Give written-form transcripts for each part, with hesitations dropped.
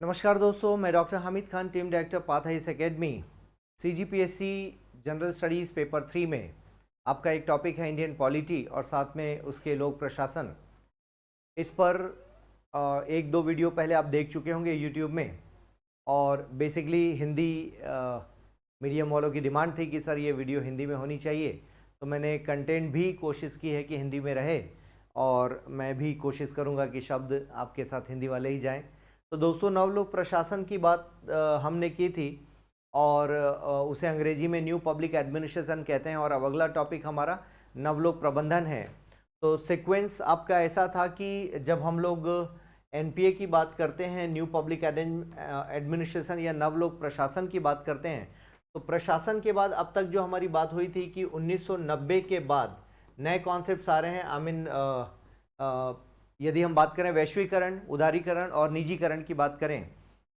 नमस्कार दोस्तों, मैं doctor Hamid Khan, team director Path Highs Academy. CGPSC general studies paper 3 में आपका एक टॉपिक है इंडियन पॉलिटी और साथ में उसके लोक प्रशासन। इस पर एक दो वीडियो पहले आप देख चुके होंगे यूट्यूब में, और बेसिकली हिंदी मीडियम वालों की डिमांड थी कि सर ये वीडियो हिंदी में होनी चाहिए, तो मैंने कंटेंट भी कोशिश की है कि हिंदी में रहे, और मैं भी कोशिश करूँगा कि शब्द आपके साथ हिंदी वाले ही जाएँ। तो दोस्तों, नवलोक प्रशासन की बात हमने की थी, और उसे अंग्रेजी में न्यू पब्लिक एडमिनिस्ट्रेशन कहते हैं, और अब अगला टॉपिक हमारा नवलोक प्रबंधन है। तो सीक्वेंस आपका ऐसा था कि जब हम लोग एनपीए की बात करते हैं, न्यू पब्लिक एडमिनिस्ट्रेशन या नवलोक प्रशासन की बात करते हैं, तो प्रशासन के बाद अब तक जो हमारी बात हुई थी कि 1990 के बाद नए कॉन्सेप्ट्स आ रहे हैं। आई मीन यदि हम बात करें वैश्वीकरण, उदारीकरण और निजीकरण की बात करें,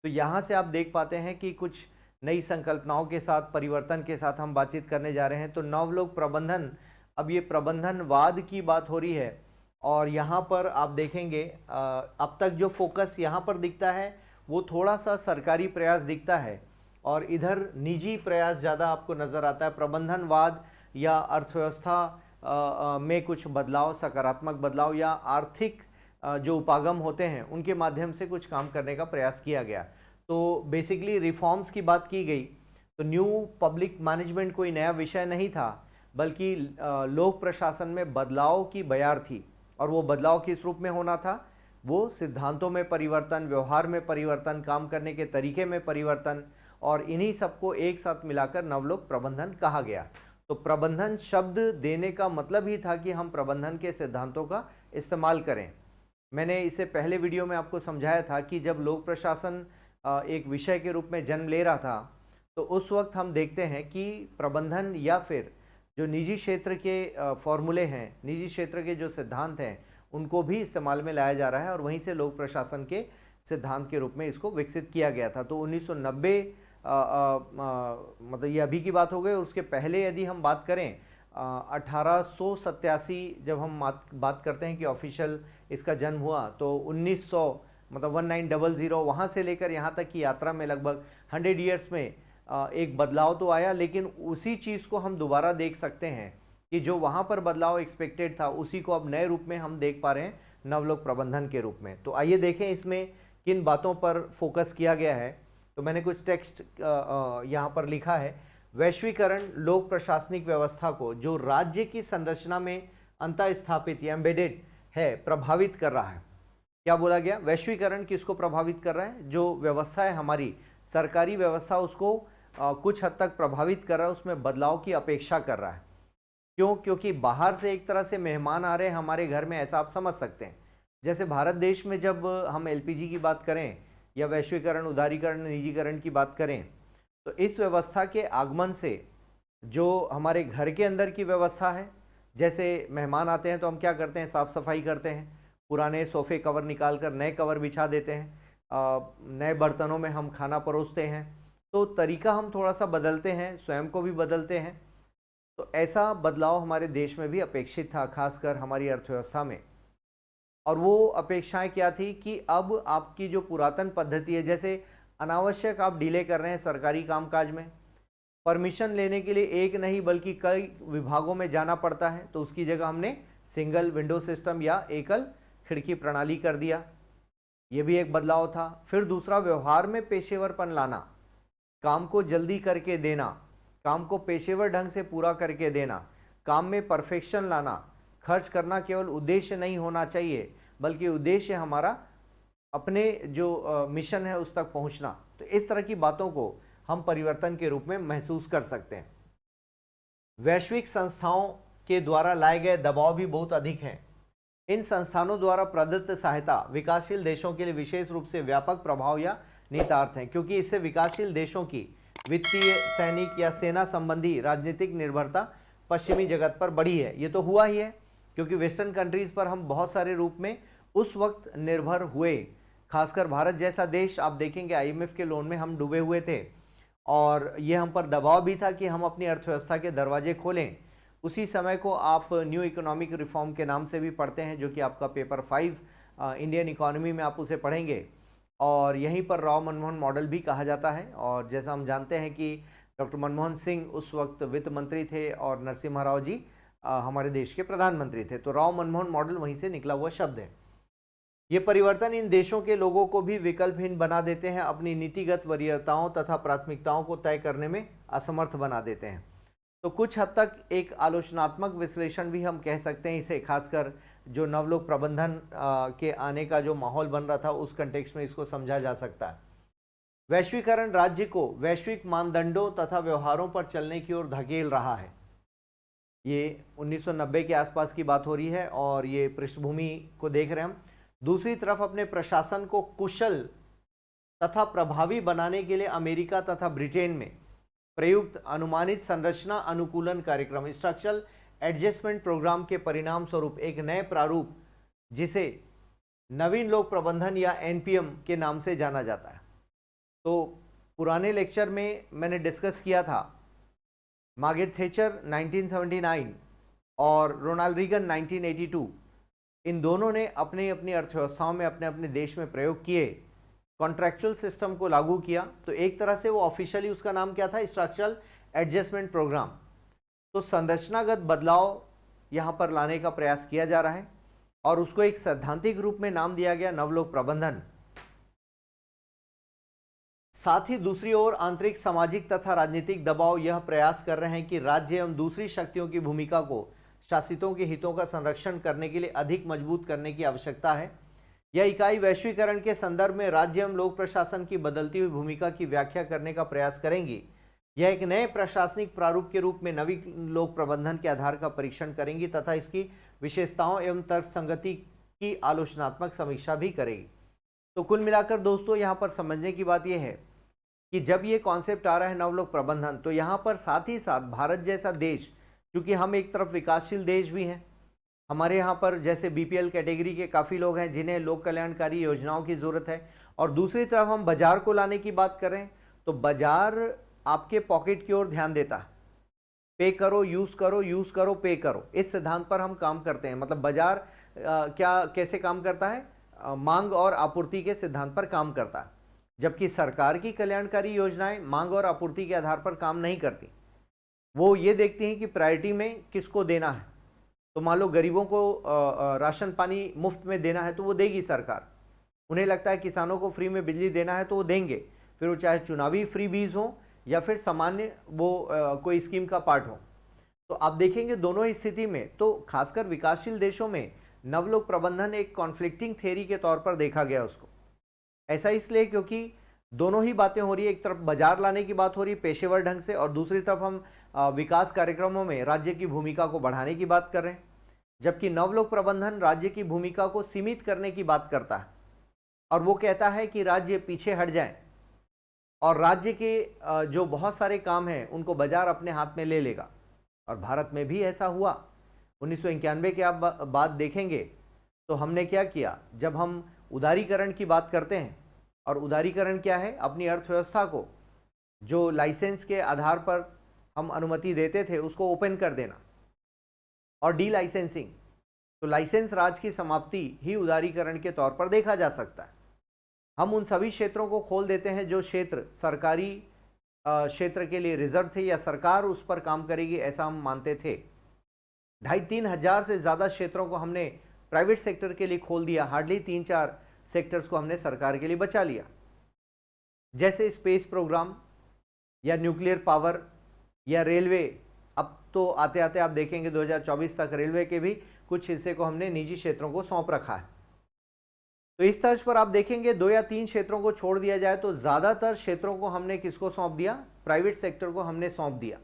तो यहाँ से आप देख पाते हैं कि कुछ नई संकल्पनाओं के साथ, परिवर्तन के साथ हम बातचीत करने जा रहे हैं। तो नवलोक प्रबंधन, अब ये प्रबंधनवाद की बात हो रही है, और यहाँ पर आप देखेंगे अब तक जो फोकस यहाँ पर दिखता है वो थोड़ा सा सरकारी प्रयास दिखता है, और इधर निजी प्रयास ज़्यादा आपको नज़र आता है। प्रबंधनवाद या अर्थव्यवस्था में कुछ बदलाव, सकारात्मक बदलाव या आर्थिक जो उपागम होते हैं उनके माध्यम से कुछ काम करने का प्रयास किया गया। तो बेसिकली रिफॉर्म्स की बात की गई। तो न्यू पब्लिक मैनेजमेंट कोई नया विषय नहीं था, बल्कि लोक प्रशासन में बदलाव की बयार थी, और वो बदलाव किस रूप में होना था? वो सिद्धांतों में परिवर्तन, व्यवहार में परिवर्तन, काम करने के तरीके में परिवर्तन, और इन्हीं सबको एक साथ मिलाकर नवलोक प्रबंधन कहा गया। तो प्रबंधन शब्द देने का मतलब ही था कि हम प्रबंधन के सिद्धांतों का इस्तेमाल करें। मैंने इसे पहले वीडियो में आपको समझाया था कि जब लोक प्रशासन एक विषय के रूप में जन्म ले रहा था, तो उस वक्त हम देखते हैं कि प्रबंधन या फिर जो निजी क्षेत्र के फॉर्मूले हैं, निजी क्षेत्र के जो सिद्धांत हैं, उनको भी इस्तेमाल में लाया जा रहा है, और वहीं से लोक प्रशासन के सिद्धांत के रूप में इसको विकसित किया गया था। तो 1990 मतलब ये अभी की बात हो गई। और उसके पहले यदि हम बात करें 1887, जब हम बात करते हैं कि ऑफिशियल इसका जन्म हुआ, तो 1900 मतलब 1900 वहाँ से लेकर यहाँ तक की यात्रा में लगभग 100 ईयर्स में एक बदलाव तो आया, लेकिन उसी चीज़ को हम दोबारा देख सकते हैं कि जो वहाँ पर बदलाव एक्सपेक्टेड था, उसी को अब नए रूप में हम देख पा रहे हैं नवलोक प्रबंधन के रूप में। तो आइए देखें इसमें किन बातों पर फोकस किया गया है। तो मैंने कुछ टेक्स्ट यहाँ पर लिखा है। वैश्वीकरण लोक प्रशासनिक व्यवस्था को, जो राज्य की संरचना में अंतः स्थापित या एम्बेडेड है, प्रभावित कर रहा है। क्या बोला गया? वैश्वीकरण किसको प्रभावित कर रहा है? जो व्यवस्था है हमारी सरकारी व्यवस्था, उसको कुछ हद तक प्रभावित कर रहा है, उसमें बदलाव की अपेक्षा कर रहा है। क्यों? क्योंकि बाहर से एक तरह से मेहमान आ रहे हैं हमारे घर में, ऐसा आप समझ सकते हैं। जैसे भारत देश में जब हम एलपीजी की बात करें या वैश्वीकरण, उदारीकरण, निजीकरण की बात करें, तो इस व्यवस्था के आगमन से जो हमारे घर के अंदर की व्यवस्था है, जैसे मेहमान आते हैं तो हम क्या करते हैं? साफ़ सफाई करते हैं, पुराने सोफ़े कवर निकाल कर नए कवर बिछा देते हैं, नए बर्तनों में हम खाना परोसते हैं। तो तरीका हम थोड़ा सा बदलते हैं, स्वयं को भी बदलते हैं। तो ऐसा बदलाव हमारे देश में भी अपेक्षित था, खासकर हमारी अर्थव्यवस्था में। और वो अपेक्षाएं क्या थी कि अब आपकी जो पुरातन पद्धति है, जैसे अनावश्यक आप डिले कर रहे हैं सरकारी कामकाज में, परमिशन लेने के लिए एक नहीं बल्कि कई विभागों में जाना पड़ता है, तो उसकी जगह हमने सिंगल विंडो सिस्टम या एकल खिड़की प्रणाली कर दिया। ये भी एक बदलाव था। फिर दूसरा, व्यवहार में पेशेवरपन लाना, काम को जल्दी करके देना, काम को पेशेवर ढंग से पूरा करके देना, काम में परफेक्शन लाना। खर्च करना केवल उद्देश्य नहीं होना चाहिए, बल्कि उद्देश्य हमारा अपने जो मिशन है उस तक पहुंचना। तो इस तरह की बातों को हम परिवर्तन के रूप में महसूस कर सकते हैं। वैश्विक संस्थाओं के द्वारा लाए गए दबाव भी बहुत अधिक हैं। इन संस्थानों द्वारा प्रदत्त सहायता विकासशील देशों के लिए विशेष रूप से व्यापक प्रभाव या निहितार्थ हैं, क्योंकि इससे विकासशील देशों की वित्तीय, सैनिक या सेना संबंधी राजनीतिक निर्भरता पश्चिमी जगत पर बढ़ी है। ये तो हुआ ही है, क्योंकि वेस्टर्न कंट्रीज़ पर हम बहुत सारे रूप में उस वक्त निर्भर हुए। खासकर भारत जैसा देश, आप देखेंगे आईएमएफ के लोन में हम डूबे हुए थे, और ये हम पर दबाव भी था कि हम अपनी अर्थव्यवस्था के दरवाजे खोलें। उसी समय को आप न्यू इकोनॉमिक रिफॉर्म के नाम से भी पढ़ते हैं, जो कि आपका पेपर 5 इंडियन इकोनॉमी में आप उसे पढ़ेंगे। और यहीं पर राव मनमोहन मॉडल भी कहा जाता है। और जैसा हम जानते हैं कि डॉक्टर मनमोहन सिंह उस वक्त वित्त मंत्री थे और नरसिम्हा राव जी हमारे देश के प्रधानमंत्री थे, तो राव मनमोहन मॉडल वहीं से निकला हुआ शब्द है। ये परिवर्तन इन देशों के लोगों को भी विकल्पहीन बना देते हैं, अपनी नीतिगत वरीयताओं तथा प्राथमिकताओं को तय करने में असमर्थ बना देते हैं। तो कुछ हद तक एक आलोचनात्मक विश्लेषण भी हम कह सकते हैं इसे, खासकर जो नवलोक प्रबंधन के आने का जो माहौल बन रहा था उस कंटेक्स्ट में इसको समझा जा सकता है। वैश्वीकरण राज्य को वैश्विक मानदंडों तथा व्यवहारों पर चलने की ओर धकेल रहा है। ये 1990 के आसपास की बात हो रही है और ये पृष्ठभूमि को देख रहे हैं हम। दूसरी तरफ अपने प्रशासन को कुशल तथा प्रभावी बनाने के लिए अमेरिका तथा ब्रिटेन में प्रयुक्त अनुमानित संरचना अनुकूलन कार्यक्रम स्ट्रक्चरल एडजस्टमेंट प्रोग्राम के परिणाम स्वरूप एक नए प्रारूप, जिसे नवीन लोक प्रबंधन या एनपीएम के नाम से जाना जाता है। तो पुराने लेक्चर में मैंने डिस्कस किया था मार्गरेट थैचर 1979 और रोनाल्ड रीगन 1982, इन दोनों ने अपनी अपनी अर्थव्यवस्थाओं में अपने अपने देश में प्रयोग किए, कॉन्ट्रैक्चुअल सिस्टम को लागू किया। तो एक तरह से वो ऑफिशियली उसका नाम क्या था, स्ट्रक्चरल एडजस्टमेंट प्रोग्राम। तो संरचनागत बदलाव यहाँ पर लाने का प्रयास किया जा रहा है और उसको एक सैद्धांतिक रूप में नाम दिया गया नवलोक प्रबंधन। साथ ही दूसरी ओर आंतरिक सामाजिक तथा राजनीतिक दबाव यह प्रयास कर रहे हैं कि राज्य एवं दूसरी शक्तियों की भूमिका को शासितों के हितों का संरक्षण करने के लिए अधिक मजबूत करने की आवश्यकता है। यह इकाई वैश्वीकरण के संदर्भ में राज्य एवं लोक प्रशासन की बदलती हुई भूमिका की व्याख्या करने का प्रयास करेंगी। यह एक नए प्रशासनिक प्रारूप के रूप में नवीन लोक प्रबंधन के आधार का परीक्षण करेंगी तथा इसकी विशेषताओं एवं तर्कसंगति की आलोचनात्मक समीक्षा भी करेगी। तो कुल मिलाकर दोस्तों यहाँ पर समझने की बात यह है कि जब ये कॉन्सेप्ट आ रहा है नवलोक प्रबंधन, तो यहाँ पर साथ ही साथ भारत जैसा देश, क्योंकि हम एक तरफ विकासशील देश भी हैं, हमारे यहाँ पर जैसे बीपीएल कैटेगरी के काफ़ी लोग हैं जिन्हें लोक कल्याणकारी योजनाओं की ज़रूरत है, और दूसरी तरफ हम बाजार को लाने की बात करें तो बाजार आपके पॉकेट की ओर ध्यान देता है, पे करो यूज़ करो, यूज़ करो पे करो, इस सिद्धांत पर हम काम करते हैं। मतलब बाजार कैसे काम करता है, मांग और आपूर्ति के सिद्धांत पर काम करता है, जबकि सरकार की कल्याणकारी योजनाएं मांग और आपूर्ति के आधार पर काम नहीं करती। वो ये देखती हैं कि प्रायोरिटी में किसको देना है। तो मान लो गरीबों को राशन पानी मुफ्त में देना है तो वो देगी सरकार, उन्हें लगता है किसानों को फ्री में बिजली देना है तो वो देंगे, फिर वो चाहे चुनावी फ्री बीज हो या फिर सामान्य वो कोई स्कीम का पार्ट हो। तो आप देखेंगे दोनों ही स्थिति में, तो खासकर विकासशील देशों में नवलोक प्रबंधन एक कॉन्फ्लिक्टिंग थ्योरी के तौर पर देखा गया उसको। ऐसा इसलिए क्योंकि दोनों ही बातें हो रही है, एक तरफ बाजार लाने की बात हो रही है पेशेवर ढंग से, और दूसरी तरफ हम विकास कार्यक्रमों में राज्य की भूमिका को बढ़ाने की बात कर रहे हैं, जबकि नवलोक प्रबंधन राज्य की भूमिका को सीमित करने की बात करता है और वो कहता है कि राज्य पीछे हट जाए और राज्य के जो बहुत सारे काम हैं उनको बाजार अपने हाथ में ले लेगा। और भारत में भी ऐसा हुआ। 1991 के आप बात देखेंगे तो हमने क्या किया, जब हम उदारीकरण की बात करते हैं, और उदारीकरण क्या है, अपनी अर्थव्यवस्था को जो लाइसेंस के आधार पर हम अनुमति देते थे उसको ओपन कर देना, और डी लाइसेंसिंग, तो लाइसेंस राज की समाप्ति ही उदारीकरण के तौर पर देखा जा सकता है। हम उन सभी क्षेत्रों को खोल देते हैं जो क्षेत्र सरकारी क्षेत्र के लिए रिजर्व थे या सरकार उस पर काम करेगी ऐसा हम मानते थे। 2,500-3 हज़ार से ज़्यादा क्षेत्रों को हमने प्राइवेट सेक्टर के लिए खोल दिया, हार्डली 3-4 सेक्टर्स को हमने सरकार के लिए बचा लिया, जैसे स्पेस प्रोग्राम या न्यूक्लियर पावर या रेलवे। अब तो आते आते आप देखेंगे 2024 तक रेलवे के भी कुछ हिस्से को हमने निजी क्षेत्रों को सौंप रखा है। तो इस तर्ज पर आप देखेंगे 2 या 3 क्षेत्रों को छोड़ दिया जाए तो ज़्यादातर क्षेत्रों को हमने किसको सौंप दिया, प्राइवेट सेक्टर को हमने सौंप दिया।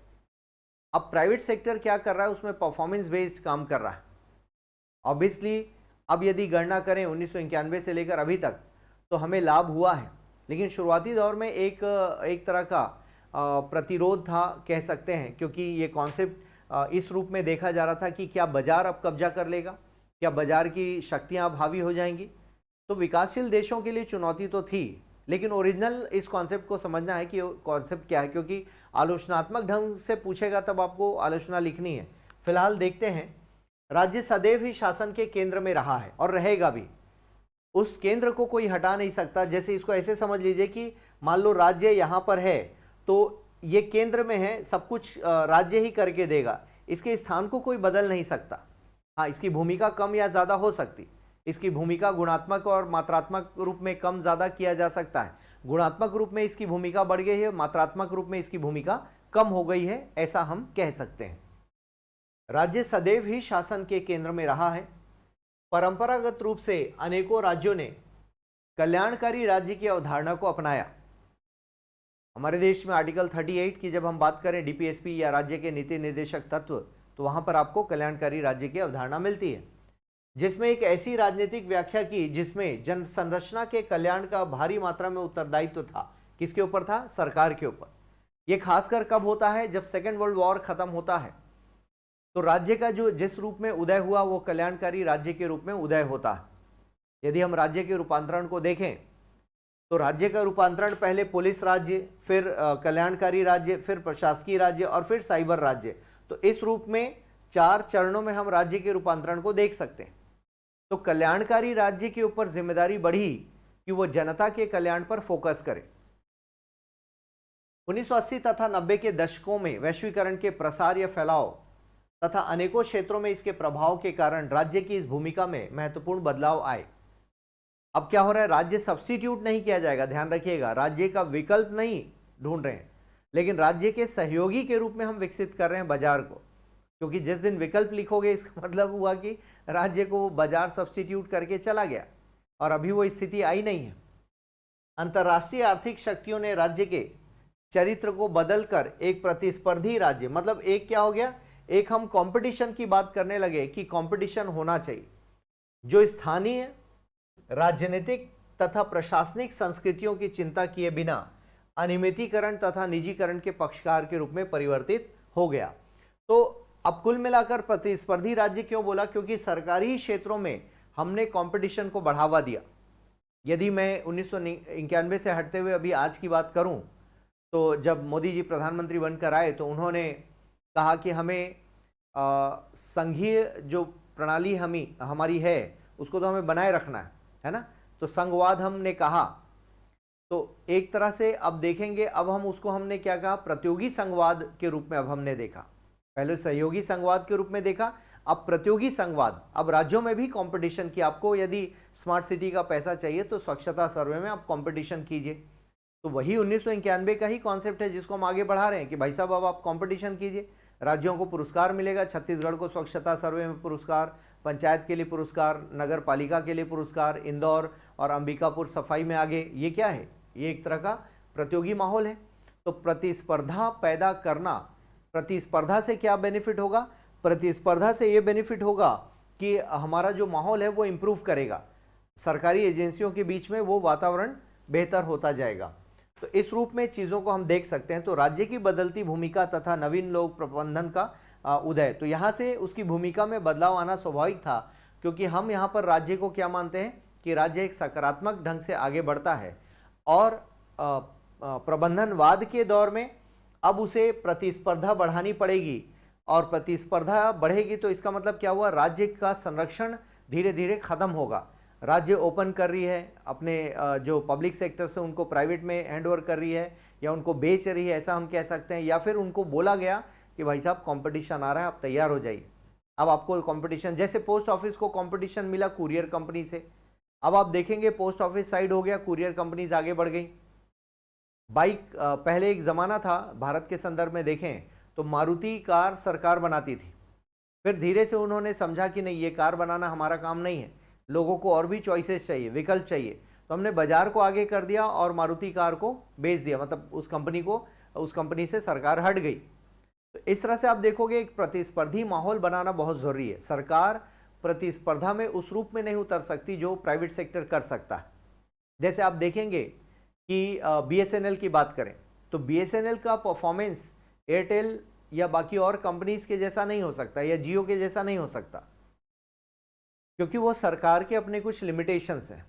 अब प्राइवेट सेक्टर क्या कर रहा है, उसमें परफॉर्मेंस बेस्ड काम कर रहा है। ऑब्वियसली अब यदि गणना करें 1991 से लेकर अभी तक तो हमें लाभ हुआ है, लेकिन शुरुआती दौर में एक तरह का प्रतिरोध था कह सकते हैं, क्योंकि ये कॉन्सेप्ट इस रूप में देखा जा रहा था कि क्या बाजार अब कब्जा कर लेगा, क्या बाजार की शक्तियां अब हावी हो जाएंगी। तो विकासशील देशों के लिए चुनौती तो थी, लेकिन ओरिजिनल इस कॉन्सेप्ट को समझना है कि कॉन्सेप्ट क्या है, क्योंकि आलोचनात्मक ढंग से पूछेगा तब आपको आलोचना लिखनी है। फिलहाल देखते हैं, राज्य सदैव ही शासन के केंद्र में रहा है और रहेगा भी। उस केंद्र को कोई हटा नहीं सकता। जैसे इसको ऐसे समझ लीजिए कि मान लो राज्य यहां पर है तो ये केंद्र में है, सब कुछ राज्य ही करके देगा, इसके स्थान को कोई बदल नहीं सकता। हाँ, इसकी भूमिका कम या ज्यादा हो सकती, इसकी भूमिका गुणात्मक और मात्रात्मक रूप में कम ज्यादा किया जा सकता है। गुणात्मक रूप में इसकी भूमिका बढ़ गई है, मात्रात्मक रूप में इसकी भूमिका कम हो गई है, ऐसा हम कह सकते हैं। राज्य सदैव ही शासन के केंद्र में रहा है। परंपरागत रूप से अनेकों राज्यों ने कल्याणकारी राज्य की अवधारणा को अपनाया। हमारे देश में आर्टिकल 38 की जब हम बात करें, डीपीएसपी या राज्य के नीति निर्देशक तत्व, तो वहां पर आपको कल्याणकारी राज्य की अवधारणा मिलती है, जिसमें एक ऐसी राजनीतिक व्याख्या की जिसमें जन संरचना के कल्याण का भारी मात्रा में उत्तरदायित्व था। किसके ऊपर था? सरकार के ऊपर। यह खासकर कब होता है? जब सेकेंड वर्ल्ड वॉर खत्म होता है तो राज्य का जो जिस रूप में उदय हुआ वो कल्याणकारी राज्य के रूप में उदय होता है। यदि हम राज्य के रूपांतरण को देखें तो राज्य का रूपांतरण पहले पुलिस राज्य, फिर कल्याणकारी राज्य, फिर प्रशासकीय राज्य और फिर साइबर राज्य। तो इस रूप में 4 चरणों में हम राज्य के रूपांतरण को देख सकते हैं। तो कल्याणकारी राज्य के ऊपर जिम्मेदारी बढ़ी कि वो जनता के कल्याण पर फोकस करे। 1980 तथा 90 के दशकों में वैश्वीकरण के प्रसार या फैलाव तथा अनेकों क्षेत्रों में इसके प्रभाव के कारण राज्य की इस भूमिका में महत्वपूर्ण बदलाव आए। अब क्या हो रहा है? राज्य सब्स्टिट्यूट नहीं किया जाएगा, ध्यान रखिएगा, राज्य का विकल्प नहीं ढूंढ रहे हैं, लेकिन राज्य के सहयोगी के रूप में हम विकसित कर रहे हैं बाजार को। क्योंकि जिस दिन विकल्प लिखोगे इसका मतलब हुआ कि राज्य को बाजार सब्स्टिट्यूट करके चला गया, और अभी वो स्थिति आई नहीं है। अंतर्राष्ट्रीय आर्थिक शक्तियों ने राज्य के चरित्र को बदलकर एक प्रतिस्पर्धी राज्य, मतलब एक क्या हो गया, एक हम कंपटीशन की बात करने लगे कि कंपटीशन होना चाहिए जो स्थानीय राजनीतिक तथा प्रशासनिक संस्कृतियों की चिंता किए बिना अनियमितीकरण तथा निजीकरण के पक्षकार के रूप में परिवर्तित हो गया। तो अब कुल मिलाकर प्रतिस्पर्धी राज्य क्यों बोला? क्योंकि सरकारी क्षेत्रों में हमने कंपटीशन को बढ़ावा दिया। यदि मैं 1991 से हटते हुए अभी आज की बात करूं, तो जब मोदी जी प्रधानमंत्री बनकर आए तो उन्होंने कहा कि हमें संघीय जो प्रणाली हमारी है उसको तो हमें बनाए रखना है ना। तो संघवाद हमने कहा, तो एक तरह से अब देखेंगे, अब हम उसको हमने क्या कहा, प्रतियोगी संघवाद के रूप में अब हमने देखा। पहले सहयोगी संघवाद के रूप में देखा, अब प्रतियोगी संघवाद। अब राज्यों में भी कंपटीशन की, आपको यदि स्मार्ट सिटी का पैसा चाहिए तो स्वच्छता सर्वे में आप कंपटीशन कीजिए। तो वही 1991 का ही कॉन्सेप्ट है जिसको हम आगे बढ़ा रहे हैं कि भाई साहब अब आप कंपटीशन कीजिए, राज्यों को पुरस्कार मिलेगा। छत्तीसगढ़ को स्वच्छता सर्वे में पुरस्कार, पंचायत के लिए पुरस्कार, नगर पालिका के लिए पुरस्कार, इंदौर और अंबिकापुर सफाई में आगे। ये क्या है? ये एक तरह का प्रतियोगी माहौल है। तो प्रतिस्पर्धा पैदा करना, प्रतिस्पर्धा से क्या बेनिफिट होगा? प्रतिस्पर्धा से ये बेनिफिट होगा कि हमारा जो माहौल है वो इम्प्रूव करेगा, सरकारी एजेंसियों के बीच में वो वातावरण बेहतर होता जाएगा। तो इस रूप में चीज़ों को हम देख सकते हैं। तो राज्य की बदलती भूमिका तथा नवीन लोक प्रबंधन का उदय, तो यहाँ से उसकी भूमिका में बदलाव आना स्वाभाविक था, क्योंकि हम यहाँ पर राज्य को क्या मानते हैं कि राज्य एक सकारात्मक ढंग से आगे बढ़ता है, और प्रबंधनवाद के दौर में अब उसे प्रतिस्पर्धा बढ़ानी पड़ेगी, और प्रतिस्पर्धा बढ़ेगी तो इसका मतलब क्या हुआ, राज्य का संरक्षण धीरे धीरे खत्म होगा। राज्य ओपन कर रही है अपने जो पब्लिक सेक्टर से उनको प्राइवेट में हैंड ओवर कर रही है, या उनको बेच रही है, ऐसा हम कह सकते हैं। या फिर उनको बोला गया कि भाई साहब कंपटीशन आ रहा है, आप तैयार हो जाइए। अब आपको कंपटीशन, जैसे पोस्ट ऑफिस को कंपटीशन मिला कुरियर कंपनी से, अब आप देखेंगे पोस्ट ऑफिस साइड हो गया, कुरियर कंपनीज आगे बढ़ गई। बाइक, पहले एक ज़माना था, भारत के संदर्भ में देखें तो मारुति कार सरकार बनाती थी, फिर धीरे से उन्होंने समझा कि नहीं, ये कार बनाना हमारा काम नहीं है, लोगों को और भी चॉइसेस चाहिए, विकल्प चाहिए, तो हमने बाजार को आगे कर दिया और मारुति कार को बेच दिया, मतलब उस कंपनी से सरकार हट गई। तो इस तरह से आप देखोगे एक प्रतिस्पर्धी माहौल बनाना बहुत ज़रूरी है। सरकार प्रतिस्पर्धा में उस रूप में नहीं उतर सकती जो प्राइवेट सेक्टर कर सकता है। जैसे आप देखेंगे कि BSNL की बात करें तो BSNL का परफॉर्मेंस एयरटेल या बाकी और कंपनीज के जैसा नहीं हो सकता, या जियो के जैसा नहीं हो सकता, क्योंकि वो सरकार के अपने कुछ लिमिटेशंस हैं।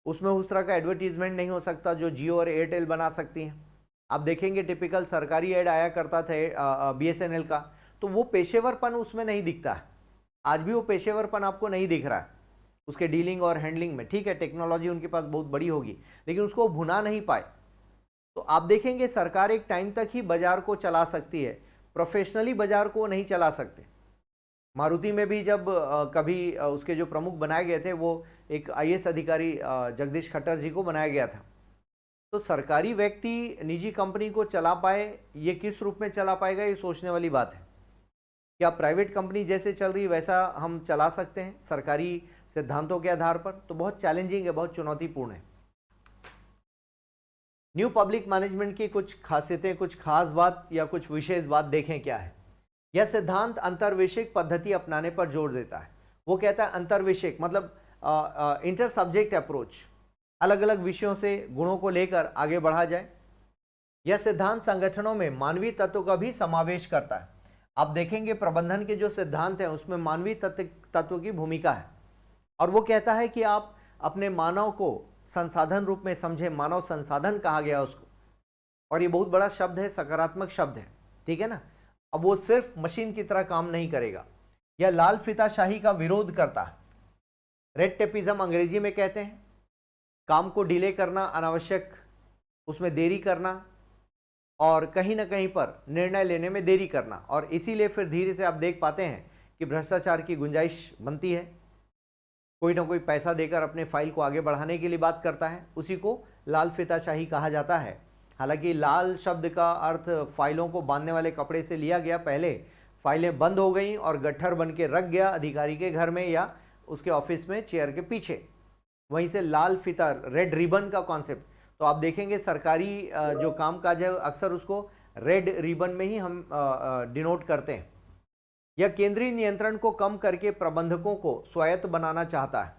उसमें उस तरह का एडवर्टीजमेंट नहीं हो सकता जो जियो और एयरटेल बना सकती हैं। आप देखेंगे टिपिकल सरकारी ऐड आया करता था BSNL का, तो वो पेशेवरपन उसमें नहीं दिखता है। आज भी वो पेशेवरपन आपको नहीं दिख रहा है। उसके डीलिंग और हैंडलिंग में। ठीक है, टेक्नोलॉजी उनके पास बहुत बड़ी होगी, लेकिन उसको भुना नहीं पाए। तो आप देखेंगे सरकार एक टाइम तक ही बाजार को चला सकती है, प्रोफेशनली बाजार को नहीं चला सकते। मारुति में भी जब कभी उसके जो प्रमुख बनाए गए थे वो एक आईएएस अधिकारी जगदीश खट्टर जी को बनाया गया था। तो सरकारी व्यक्ति निजी कंपनी को चला पाए, ये किस रूप में चला पाएगा, ये सोचने वाली बात है। क्या प्राइवेट कंपनी जैसे चल रही वैसा हम चला सकते हैं सरकारी सिद्धांतों के आधार पर? तो बहुत चैलेंजिंग है, बहुत चुनौतीपूर्ण है। न्यू पब्लिक मैनेजमेंट की कुछ खासियतें, कुछ खास बात या कुछ विशेष बात देखें क्या है। यह सिद्धांत अंतर्विषयक पद्धति अपनाने पर जोर देता है। वो कहता है अंतर्विषयक मतलब इंटर सब्जेक्ट अप्रोच, अलग अलग विषयों से गुणों को लेकर आगे बढ़ा जाए। यह सिद्धांत संगठनों में मानवीय तत्व का भी समावेश करता है। आप देखेंगे प्रबंधन के जो सिद्धांत हैं उसमें मानवीय तत्व की भूमिका है, और वो कहता है कि आप अपने मानव को संसाधन रूप में समझे। मानव संसाधन कहा गया उसको, और ये बहुत बड़ा शब्द है, सकारात्मक शब्द है, ठीक है ना। अब वो सिर्फ मशीन की तरह काम नहीं करेगा। यह लाल फीताशाही का विरोध करता है, रेड टेपिज्म अंग्रेजी में कहते हैं। काम को डिले करना, अनावश्यक उसमें देरी करना, और कहीं ना कहीं पर निर्णय लेने में देरी करना, और इसीलिए फिर धीरे से आप देख पाते हैं कि भ्रष्टाचार की गुंजाइश बनती है। कोई ना कोई पैसा देकर अपने फाइल को आगे बढ़ाने के लिए बात करता है, उसी को लाल फीताशाही कहा जाता है। हालांकि लाल शब्द का अर्थ फाइलों को बांधने वाले कपड़े से लिया गया। पहले फाइलें बंद हो गई और गट्ठर बन के रख गया अधिकारी के घर में या उसके ऑफिस में चेयर के पीछे, वहीं से लाल फीता, रेड रिबन का कॉन्सेप्ट। तो आप देखेंगे सरकारी जो कामकाज है अक्सर उसको रेड रिबन में ही हम डिनोट करते हैं। यह केंद्रीय नियंत्रण को कम करके प्रबंधकों को स्वायत्त बनाना चाहता है।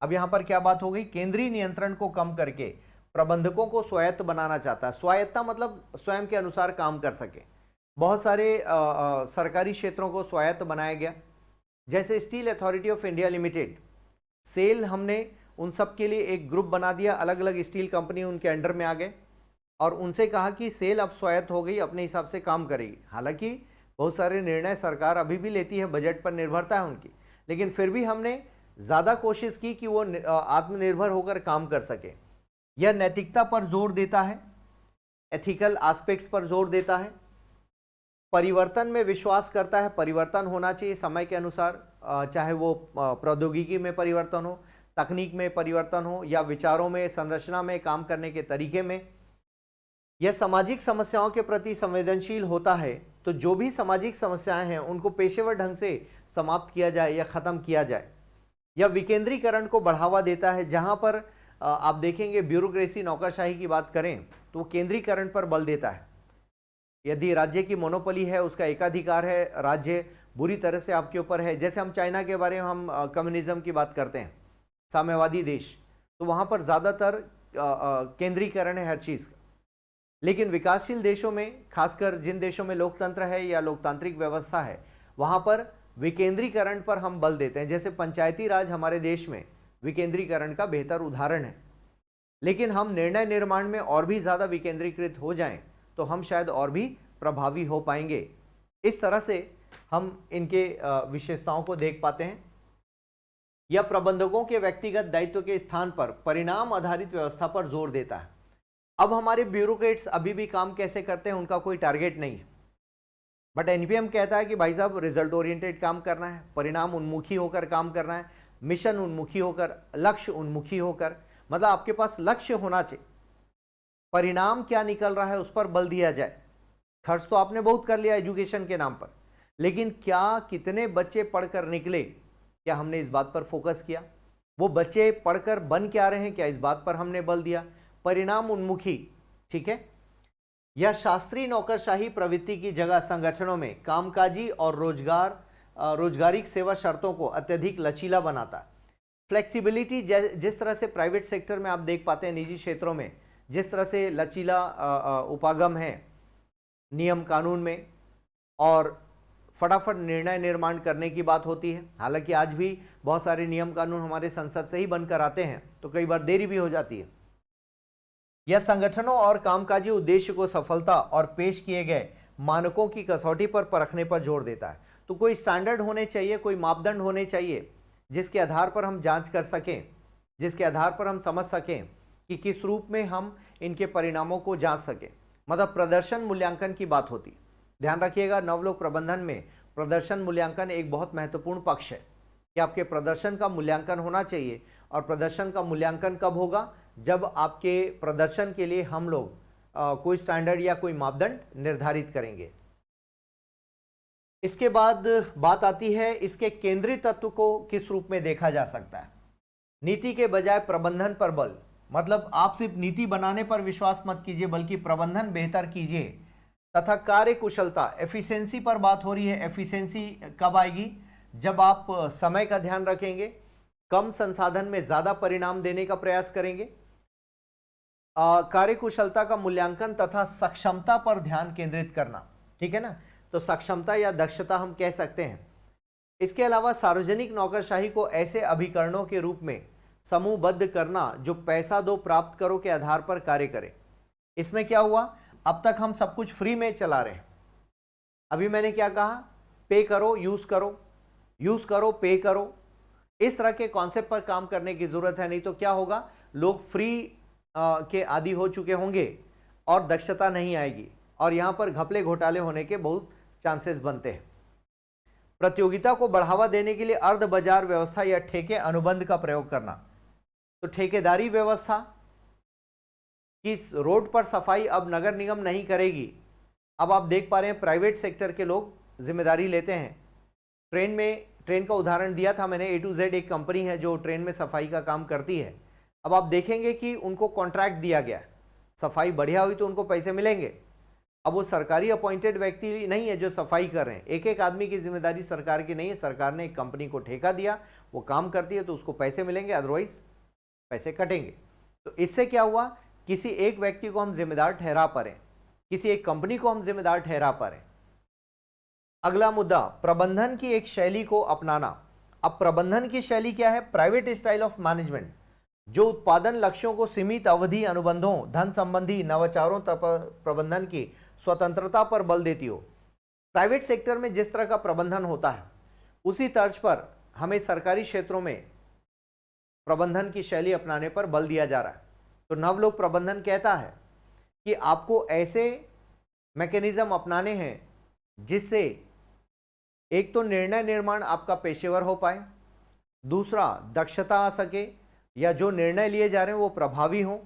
अब यहाँ पर क्या बात हो गई, केंद्रीय नियंत्रण को कम करके प्रबंधकों को स्वायत्त बनाना चाहता है। स्वायत्तता मतलब स्वयं के अनुसार काम कर सके। बहुत सारे सरकारी क्षेत्रों को स्वायत्त बनाया गया, जैसे steel authority of India limited, SAIL, हमने उन सब के लिए एक ग्रुप बना दिया, अलग अलग स्टील कंपनी उनके अंडर में आ गए और उनसे कहा कि सेल अब स्वायत्त हो गई, अपने हिसाब से काम करेगी। हालांकि बहुत सारे निर्णय सरकार अभी भी लेती है, बजट पर निर्भरता है उनकी, लेकिन फिर भी हमने ज़्यादा कोशिश की कि वो आत्मनिर्भर होकर काम कर सके। यह नैतिकता पर जोर देता है, एथिकल एस्पेक्ट्स पर जोर देता है, परिवर्तन में विश्वास करता है। परिवर्तन होना चाहिए समय के अनुसार, चाहे वो प्रौद्योगिकी में परिवर्तन हो, तकनीक में परिवर्तन हो, या विचारों में, संरचना में, काम करने के तरीके में। यह सामाजिक समस्याओं के प्रति संवेदनशील होता है, तो जो भी सामाजिक समस्याएं हैं उनको पेशेवर ढंग से समाप्त किया जाए या ख़त्म किया जाए। यह विकेंद्रीकरण को बढ़ावा देता है, जहां पर आप देखेंगे ब्यूरोक्रेसी, नौकरशाही की बात करें तो वो केंद्रीकरण पर बल देता है। यदि राज्य की मोनोपोली है, उसका एकाधिकार है, राज्य बुरी तरह से आपके ऊपर है, जैसे हम चाइना के बारे में हम कम्युनिज्म की बात करते हैं, साम्यवादी देश, तो वहाँ पर ज़्यादातर केंद्रीकरण है हर चीज़ का। लेकिन विकासशील देशों में, खासकर जिन देशों में लोकतंत्र है या लोकतांत्रिक व्यवस्था है, वहाँ पर विकेंद्रीकरण पर हम बल देते हैं। जैसे पंचायती राज हमारे देश में विकेंद्रीकरण का बेहतर उदाहरण है। लेकिन हम निर्णय निर्माण में और भी ज़्यादा विकेंद्रीकृत हो जाएं तो हम शायद और भी प्रभावी हो पाएंगे। इस तरह से हम इनके विशेषताओं को देख पाते हैं। यह प्रबंधकों के व्यक्तिगत दायित्व के स्थान पर परिणाम आधारित व्यवस्था पर जोर देता है। अब हमारे ब्यूरोक्रेट्स अभी भी काम कैसे करते हैं, उनका कोई टारगेट नहीं है, बट एनपीएम कहता है कि भाई साहब रिजल्ट ओरिएंटेड काम करना है, परिणाम उन्मुखी होकर काम करना है, मिशन उन्मुखी होकर, लक्ष्य उन्मुखी होकर। मतलब आपके पास लक्ष्य होना चाहिए, परिणाम क्या निकल रहा है उस पर बल दिया जाए। खर्च तो आपने बहुत कर लिया एजुकेशन के नाम पर, लेकिन क्या कितने बच्चे पढ़कर निकले, क्या हमने इस बात पर फोकस किया? वो बच्चे पढ़कर बन क्या रहे हैं, क्या इस बात पर हमने बल दिया? परिणाम उन्मुखी, ठीक है। यह शास्त्रीय नौकरशाही प्रवृत्ति की जगह संगठनों में कामकाजी और रोजगारिक सेवा शर्तों को अत्यधिक लचीला बनाता है। फ्लेक्सिबिलिटी, जिस तरह से प्राइवेट सेक्टर में आप देख पाते हैं, निजी क्षेत्रों में जिस तरह से लचीला उपागम है नियम कानून में, और फटाफट निर्णय निर्माण करने की बात होती है। हालांकि आज भी बहुत सारे नियम कानून हमारे संसद से ही बनकर आते हैं, तो कई बार देरी भी हो जाती है। यह संगठनों और कामकाजी उद्देश्य को सफलता और पेश किए गए मानकों की कसौटी पर परखने पर जोर देता है। तो कोई स्टैंडर्ड होने चाहिए, कोई मापदंड होने चाहिए जिसके आधार पर हम जांच कर सकें, जिसके आधार पर हम समझ सकें कि किस रूप में हम इनके परिणामों को जांच सकें। मतलब प्रदर्शन मूल्यांकन की बात होती। ध्यान रखिएगा, नवलोक प्रबंधन में प्रदर्शन मूल्यांकन एक बहुत महत्वपूर्ण पक्ष है कि आपके प्रदर्शन का मूल्यांकन होना चाहिए। और प्रदर्शन का मूल्यांकन कब होगा? जब आपके प्रदर्शन के लिए हम लोग कोई स्टैंडर्ड या कोई मापदंड निर्धारित करेंगे। इसके बाद बात आती है इसके केंद्रीय तत्व को किस रूप में देखा जा सकता है। नीति के बजाय प्रबंधन पर बल, मतलब आप सिर्फ नीति बनाने पर विश्वास मत कीजिए बल्कि प्रबंधन बेहतर कीजिए तथा कार्य कुशलता, एफिशिएंसी पर बात हो रही है। एफिशिएंसी कब आएगी? जब आप समय का ध्यान रखेंगे, कम संसाधन में ज्यादा परिणाम देने का प्रयास करेंगे। कार्य कुशलता का मूल्यांकन तथा सक्षमता पर ध्यान केंद्रित करना, ठीक है ना, तो सक्षमता या दक्षता हम कह सकते हैं। इसके अलावा सार्वजनिक नौकरशाही को ऐसे अभिकरणों के रूप में समूहबद्ध करना जो पैसा दो प्राप्त करो के आधार पर कार्य करे। इसमें क्या हुआ? अब तक हम सब कुछ फ्री में चला रहे हैं। अभी मैंने क्या कहा? पे करो, यूज करो, यूज करो, पे करो। इस तरह के कॉन्सेप्ट पर काम करने की जरूरत है, नहीं तो क्या होगा, लोग फ्री के आदी हो चुके होंगे और दक्षता नहीं आएगी और यहां पर घपले घोटाले होने के बहुत चांसेस बनते हैं। प्रतियोगिता को बढ़ावा देने के लिए अर्ध बाजार व्यवस्था या ठेके अनुबंध का प्रयोग करना, तो ठेकेदारी व्यवस्था कि रोड पर सफाई अब नगर निगम नहीं करेगी। अब आप देख पा रहे हैं प्राइवेट सेक्टर के लोग जिम्मेदारी लेते हैं। ट्रेन का उदाहरण दिया था मैंने, A to Z एक कंपनी है जो ट्रेन में सफाई का काम करती है। अब आप देखेंगे कि उनको कॉन्ट्रैक्ट दिया गया, सफाई बढ़िया हुई तो उनको पैसे मिलेंगे। अब वो सरकारी अपॉइंटेड व्यक्ति नहीं है जो सफाई कर रहे हैं, एक एक आदमी की जिम्मेदारी सरकार की नहीं है। सरकार ने एक कंपनी को ठेका दिया, वो काम करती है तो उसको पैसे मिलेंगे, अदरवाइज पैसे कटेंगे। तो इससे क्या हुआ, किसी एक व्यक्ति को हम जिम्मेदार ठहरा पा रहे हैं, किसी एक कंपनी को हम जिम्मेदार ठहरा पा रहे हैं। अगला मुद्दा, प्रबंधन की एक शैली को अपनाना। अब प्रबंधन की शैली क्या है? प्राइवेट स्टाइल ऑफ मैनेजमेंट, जो उत्पादन लक्ष्यों को सीमित अवधि अनुबंधों, धन संबंधी नवाचारों तक प्रबंधन की स्वतंत्रता पर बल देती हो। प्राइवेट सेक्टर में जिस तरह का प्रबंधन होता है उसी तर्ज पर हमें सरकारी क्षेत्रों में प्रबंधन की शैली अपनाने पर बल दिया जा रहा है। तो नवलोक प्रबंधन कहता है कि आपको ऐसे मैकेनिज्म अपनाने हैं जिससे एक तो निर्णय निर्माण आपका पेशेवर हो पाए, दूसरा दक्षता आ सके या जो निर्णय लिए जा रहे हैं वो प्रभावी हों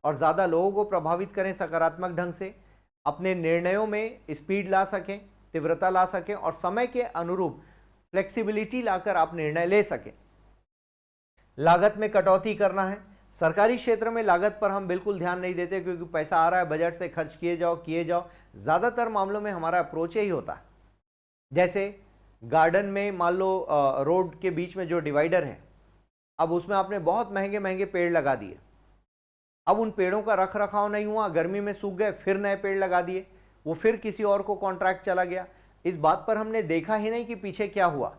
और ज़्यादा लोगों को प्रभावित करें सकारात्मक ढंग से, अपने निर्णयों में स्पीड ला सकें, तीव्रता ला सकें और समय के अनुरूप फ्लेक्सिबिलिटी लाकर आप निर्णय ले सकें। लागत में कटौती करना है। सरकारी क्षेत्र में लागत पर हम बिल्कुल ध्यान नहीं देते क्योंकि पैसा आ रहा है, बजट से खर्च किए जाओ। ज़्यादातर मामलों में हमारा अप्रोच यही होता है। जैसे गार्डन में मान लो रोड के बीच में जो डिवाइडर है, अब उसमें आपने बहुत महंगे महंगे पेड़ लगा दिए। अब उन पेड़ों का रख रखाव नहीं हुआ, गर्मी में सूख गए, फिर नए पेड़ लगा दिए, वो फिर किसी और को कॉन्ट्रैक्ट चला गया। इस बात पर हमने देखा ही नहीं कि पीछे क्या हुआ।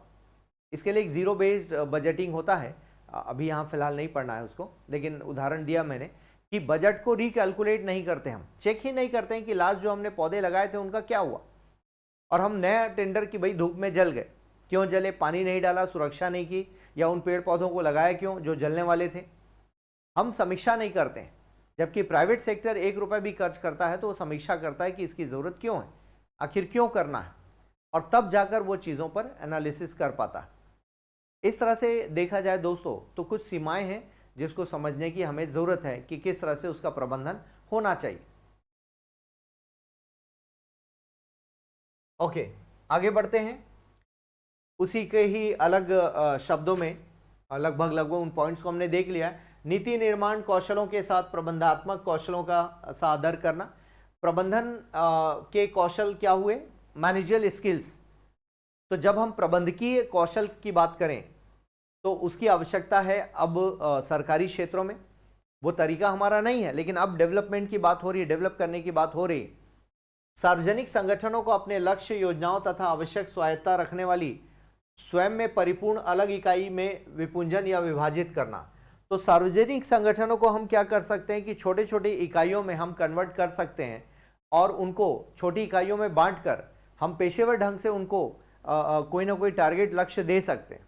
इसके लिए एक जीरो बेस्ड बजटिंग होता है, अभी यहाँ फिलहाल नहीं पढ़ना है उसको, लेकिन उदाहरण दिया मैंने कि बजट को रिकैलकुलेट नहीं करते, हम चेक ही नहीं करते हैं कि लास्ट जो हमने पौधे लगाए थे उनका क्या हुआ। और हम नया टेंडर की भाई धूप में जल गए, क्यों जले? पानी नहीं डाला, सुरक्षा नहीं की, या उन पेड़ पौधों को लगाया क्यों जो जलने वाले थे। हम समीक्षा नहीं करते हैं। जबकि प्राइवेट सेक्टर 1 रुपया भी खर्च करता है तो वो समीक्षा करता है कि इसकी ज़रूरत क्यों है, आखिर क्यों करना है, और तब जाकर वो चीज़ों पर एनालिसिस कर पाता है। इस तरह से देखा जाए दोस्तों तो कुछ सीमाएं हैं जिसको समझने की हमें ज़रूरत है कि किस तरह से उसका प्रबंधन होना चाहिए। ओके, आगे बढ़ते हैं। उसी के ही अलग शब्दों में लगभग उन पॉइंट्स को हमने देख लिया है। नीति निर्माण कौशलों के साथ प्रबंधात्मक कौशलों का सादर करना। प्रबंधन के कौशल क्या हुए? Managerial skills. तो जब हम प्रबंधकीय कौशल की बात करें तो उसकी आवश्यकता है अब सरकारी क्षेत्रों में। वो तरीका हमारा नहीं है, लेकिन अब डेवलपमेंट की बात हो रही है, डेवलप करने की बात हो रही है। सार्वजनिक संगठनों को अपने लक्ष्य, योजनाओं तथा आवश्यक स्वायत्तता रखने वाली स्वयं में परिपूर्ण अलग इकाई में विपुंजन या विभाजित करना। तो सार्वजनिक संगठनों को हम क्या कर सकते हैं कि छोटे छोटे इकाइयों में हम कन्वर्ट कर सकते हैं और उनको छोटी इकाइयों में बांटकर हम पेशेवर ढंग से उनको कोई ना कोई टारगेट लक्ष्य दे सकते हैं।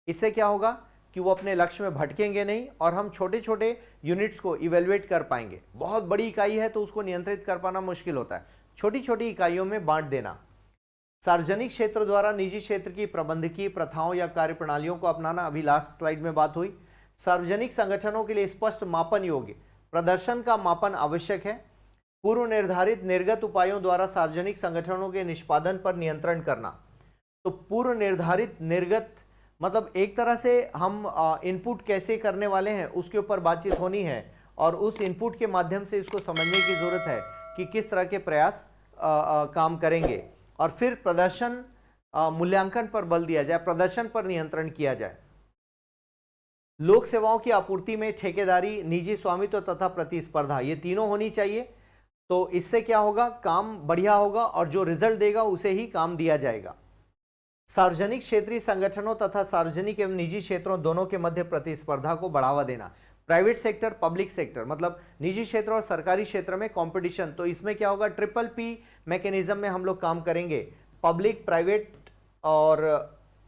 इससे क्या होगा कि वो अपने लक्ष्य में भटकेंगे नहीं और हम छोटे छोटे यूनिट्स को इवेल्युएट कर पाएंगे। बहुत बड़ी इकाई है तो उसको नियंत्रित कर पाना मुश्किल होता है, छोटी छोटी इकाइयों में बांट देना। सार्वजनिक क्षेत्र द्वारा निजी क्षेत्र की प्रबंधकीय प्रथाओं या कार्यप्रणालियों को अपनाना, अभी लास्ट स्लाइड में बात हुई। सार्वजनिक संगठनों के लिए स्पष्ट मापन योग्य प्रदर्शन का मापन आवश्यक है। पूर्व निर्धारित निर्गत उपायों द्वारा सार्वजनिक संगठनों के निष्पादन पर नियंत्रण करना। तो पूर्व निर्धारित निर्गत मतलब एक तरह से हम इनपुट कैसे करने वाले हैं उसके ऊपर बातचीत होनी है और उस इनपुट के माध्यम से इसको समझने की जरूरत है कि किस तरह के प्रयास काम करेंगे और फिर प्रदर्शन मूल्यांकन पर बल दिया जाए, प्रदर्शन पर नियंत्रण किया जाए। लोक सेवाओं की आपूर्ति में ठेकेदारी, निजी स्वामित्व तथा प्रतिस्पर्धा, ये तीनों होनी चाहिए। तो इससे क्या होगा, काम बढ़िया होगा और जो रिजल्ट देगा उसे ही काम दिया जाएगा। सार्वजनिक क्षेत्रीय संगठनों तथा सार्वजनिक एवं निजी क्षेत्रों दोनों के मध्य प्रतिस्पर्धा को बढ़ावा देना। प्राइवेट सेक्टर, पब्लिक सेक्टर, मतलब निजी क्षेत्र और सरकारी क्षेत्र में कंपटीशन। तो इसमें क्या होगा, ट्रिपल पी मैकेनिज्म में हम लोग काम करेंगे, पब्लिक प्राइवेट और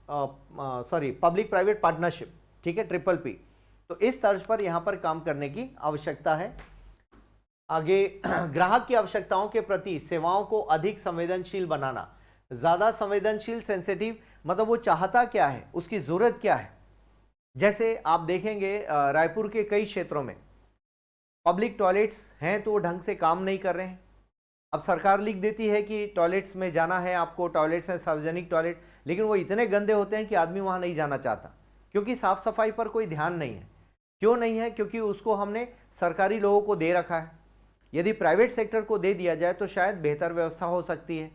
पब्लिक प्राइवेट पार्टनरशिप, ठीक है, ट्रिपल पी। तो इस तर्ज पर यहां पर काम करने की आवश्यकता है। आगे ग्राहक की आवश्यकताओं के प्रति सेवाओं को अधिक संवेदनशील बनाना। ज्यादा संवेदनशील, सेंसिटिव, मतलब वो चाहता क्या है, उसकी जरूरत क्या है। जैसे आप देखेंगे रायपुर के कई क्षेत्रों में पब्लिक टॉयलेट्स हैं तो वो ढंग से काम नहीं कर रहे हैं। अब सरकार लिख देती है कि टॉयलेट्स में जाना है आपको, टॉयलेट्स हैं सार्वजनिक टॉयलेट, लेकिन वो इतने गंदे होते हैं कि आदमी वहां नहीं जाना चाहता, क्योंकि साफ सफाई पर कोई ध्यान नहीं है। क्यों नहीं है, क्योंकि उसको हमने सरकारी लोगों को दे रखा है। यदि प्राइवेट सेक्टर को दे दिया जाए तो शायद बेहतर व्यवस्था हो सकती है।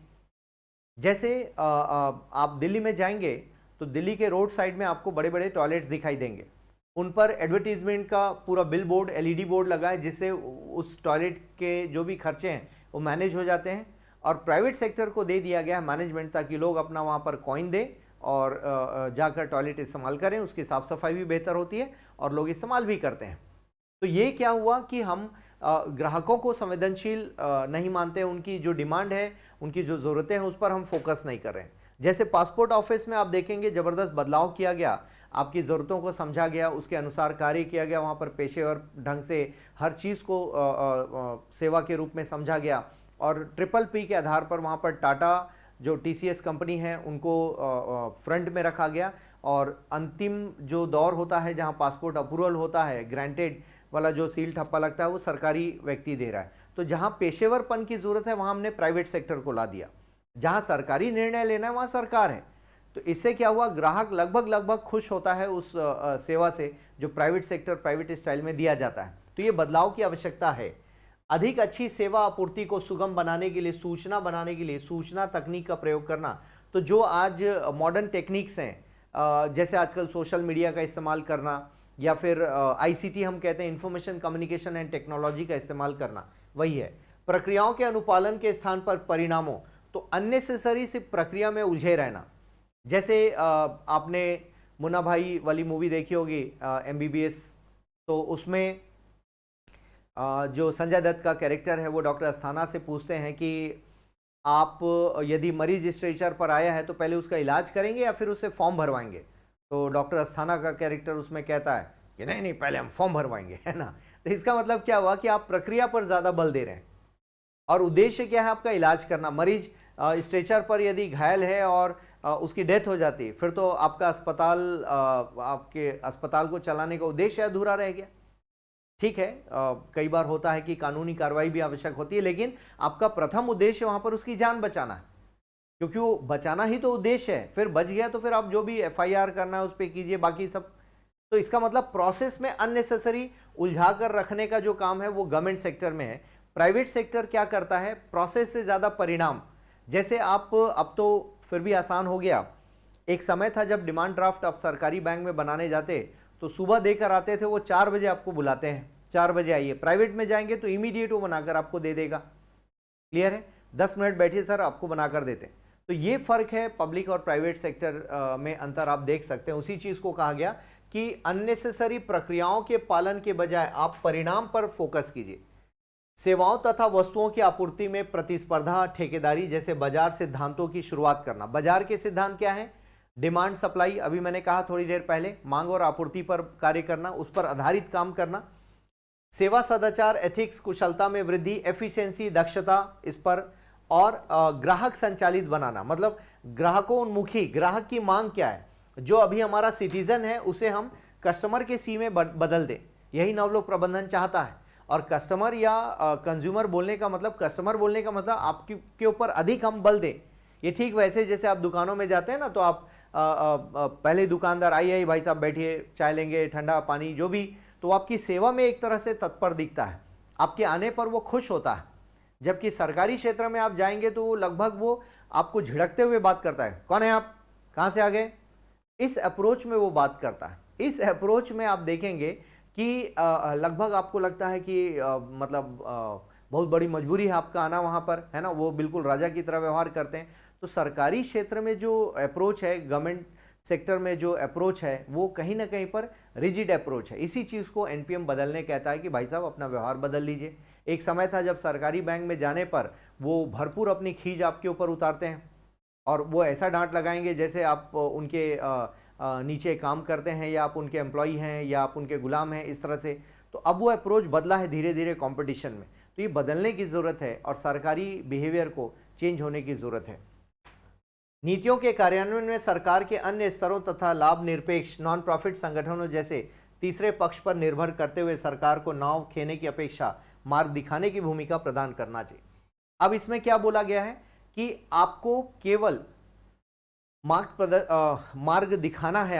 जैसे आप दिल्ली में जाएंगे तो दिल्ली के रोड साइड में आपको बड़े बड़े टॉयलेट्स दिखाई देंगे, उन पर एडवर्टीजमेंट का पूरा बिल बोर्ड, एलईडी बोर्ड लगा है, जिससे उस टॉयलेट के जो भी खर्चे हैं वो मैनेज हो जाते हैं। और प्राइवेट सेक्टर को दे दिया गया है मैनेजमेंट, ताकि लोग अपना वहाँ पर कॉइन दें और जाकर टॉयलेट इस्तेमाल करें। उसकी साफ़ सफाई भी बेहतर होती है और लोग इस्तेमाल भी करते हैं। तो ये क्या हुआ कि हम ग्राहकों को संवेदनशील नहीं मानते, उनकी जो डिमांड है, उनकी जो ज़रूरतें हैं उस पर हम फोकस नहीं कर रहे हैं। जैसे पासपोर्ट ऑफिस में आप देखेंगे ज़बरदस्त बदलाव किया गया, आपकी ज़रूरतों को समझा गया, उसके अनुसार कार्य किया गया, वहाँ पर पेशेवर ढंग से हर चीज़ को सेवा के रूप में समझा गया। और ट्रिपल पी के आधार पर वहाँ पर टाटा जो टीसीएस कंपनी है उनको फ्रंट में रखा गया, और अंतिम जो दौर होता है जहाँ पासपोर्ट अप्रूवल होता है, ग्रांटेड वाला जो सील ठप्पा लगता है, वो सरकारी व्यक्ति दे रहा है। तो जहाँ पेशेवरपन की ज़रूरत है वहाँ हमने प्राइवेट सेक्टर को ला दिया, जहाँ सरकारी निर्णय लेना है वहाँ सरकार है। तो इससे क्या हुआ, ग्राहक लगभग खुश होता है उस सेवा से जो प्राइवेट सेक्टर, प्राइवेट स्टाइल में दिया जाता है। तो ये बदलाव की आवश्यकता है। अधिक अच्छी सेवा आपूर्ति को सुगम बनाने के लिए, सूचना बनाने के लिए सूचना तकनीक का प्रयोग करना। तो जो आज मॉडर्न टेक्निक्स हैं, जैसे आजकल सोशल मीडिया का इस्तेमाल करना, या फिर आईसीटी हम कहते हैं, इंफॉर्मेशन कम्युनिकेशन एंड टेक्नोलॉजी का इस्तेमाल करना, वही है। प्रक्रियाओं के अनुपालन के स्थान पर परिणामों, तो अननेसेसरी सिर्फ प्रक्रिया में उलझे रहना। जैसे आपने मुन्ना भाई वाली मूवी देखी होगी एमबीबीएस, तो उसमें जो संजय दत्त का कैरेक्टर है वो डॉक्टर अस्थाना से पूछते हैं कि आप यदि मरीज स्ट्रेचर पर आया है तो पहले उसका इलाज करेंगे या फिर उसे फॉर्म भरवाएंगे। तो डॉक्टर अस्थाना का कैरेक्टर उसमें कहता है कि नहीं नहीं, पहले हम फॉर्म भरवाएंगे, है ना। तो इसका मतलब क्या हुआ कि आप प्रक्रिया पर ज़्यादा बल दे रहे हैं और उद्देश्य क्या है, आपका इलाज करना। मरीज स्ट्रेचर पर यदि घायल है और उसकी डेथ हो जाती है, फिर तो आपका आपके अस्पताल को चलाने का उद्देश्य अधूरा रह गया। ठीक है, कई बार होता है कि कानूनी कार्रवाई भी आवश्यक होती है, लेकिन आपका प्रथम उद्देश्य वहां पर उसकी जान बचाना है, क्योंकि वो बचाना ही तो उद्देश्य है। फिर बच गया तो फिर आप जो भी एफआईआर करना है उस पर कीजिए, बाकी सब। तो इसका मतलब प्रोसेस में अननेसेसरी उलझा कर रखने का जो काम है वो गवर्नमेंट सेक्टर में है। प्राइवेट सेक्टर क्या करता है, प्रोसेस से ज़्यादा परिणाम। जैसे आप, अब तो फिर भी आसान हो गया, एक समय था जब डिमांड ड्राफ्ट आप सरकारी बैंक में बनाने जाते तो सुबह देकर आते थे, वो 4 बजे आपको बुलाते हैं, 4 बजे आइए। प्राइवेट में जाएंगे तो इमीडिएट वो बनाकर आपको दे देगा। क्लियर है, 10 मिनट बैठिए सर, आपको बनाकर देते हैं। तो ये फर्क है, पब्लिक और प्राइवेट सेक्टर में अंतर आप देख सकते हैं। उसी चीज को कहा गया कि अननेसेसरी प्रक्रियाओं के पालन के बजाय आप परिणाम पर फोकस कीजिए। सेवाओं तथा वस्तुओं की आपूर्ति में प्रतिस्पर्धा, ठेकेदारी जैसे बाजार सिद्धांतों की शुरुआत करना। बाजार के सिद्धांत क्या है, डिमांड सप्लाई, अभी मैंने कहा थोड़ी देर पहले, मांग और आपूर्ति पर कार्य करना, उस पर आधारित काम करना। सेवा सदाचार, एथिक्स, कुशलता में वृद्धि, एफिशिएंसी, दक्षता, इस पर। और ग्राहक संचालित बनाना, मतलब ग्राहकों उन्मुखी, ग्राहक की मांग क्या है, जो अभी हमारा सिटीजन है उसे हम कस्टमर के सी में बदल दें, यही नवलोक प्रबंधन चाहता है। और कस्टमर या कंज्यूमर बोलने का मतलब, कस्टमर बोलने का मतलब आपके के ऊपर अधिक हम बल दें। ये ठीक वैसे जैसे आप दुकानों में जाते हैं ना, तो आप पहले दुकानदार आइए भाई साहब बैठिए, चाय लेंगे, ठंडा पानी जो भी, तो आपकी सेवा में एक तरह से तत्पर दिखता है, आपके आने पर वो खुश होता है। जबकि सरकारी क्षेत्र में आप जाएंगे तो लगभग वो आपको झिड़कते हुए बात करता है, कौन है आप, कहाँ से आ गए, इस अप्रोच में वो बात करता है। इस अप्रोच में आप देखेंगे कि लगभग आपको लगता है कि बहुत बड़ी मजबूरी है आपका आना वहाँ पर, है ना, वो बिल्कुल राजा की तरह व्यवहार करते हैं। तो सरकारी क्षेत्र में जो अप्रोच है, गवर्नमेंट सेक्टर में जो अप्रोच है, वो कहीं ना कहीं पर रिजिड अप्रोच है। इसी चीज़ को एनपीएम बदलने कहता है कि भाई साहब अपना व्यवहार बदल लीजिए। एक समय था जब सरकारी बैंक में जाने पर वो भरपूर अपनी खींच आपके ऊपर उतारते हैं और वो ऐसा डांट लगाएंगे जैसे आप उनके नीचे काम करते हैं, या आप उनके एम्प्लॉई हैं, या आप उनके गुलाम हैं, इस तरह से। तो अब वो अप्रोच बदला है धीरे धीरे कंपटीशन में, तो ये बदलने की ज़रूरत है और सरकारी बिहेवियर को चेंज होने की ज़रूरत है। नीतियों के कार्यान्वयन में सरकार के अन्य स्तरों तथा लाभ निरपेक्ष नॉन प्रॉफिट संगठनों जैसे तीसरे पक्ष पर निर्भर करते हुए सरकार को नाव खेने की अपेक्षा मार्ग दिखाने की भूमिका प्रदान करना चाहिए। अब इसमें क्या बोला गया है कि आपको केवल मार्ग दिखाना है,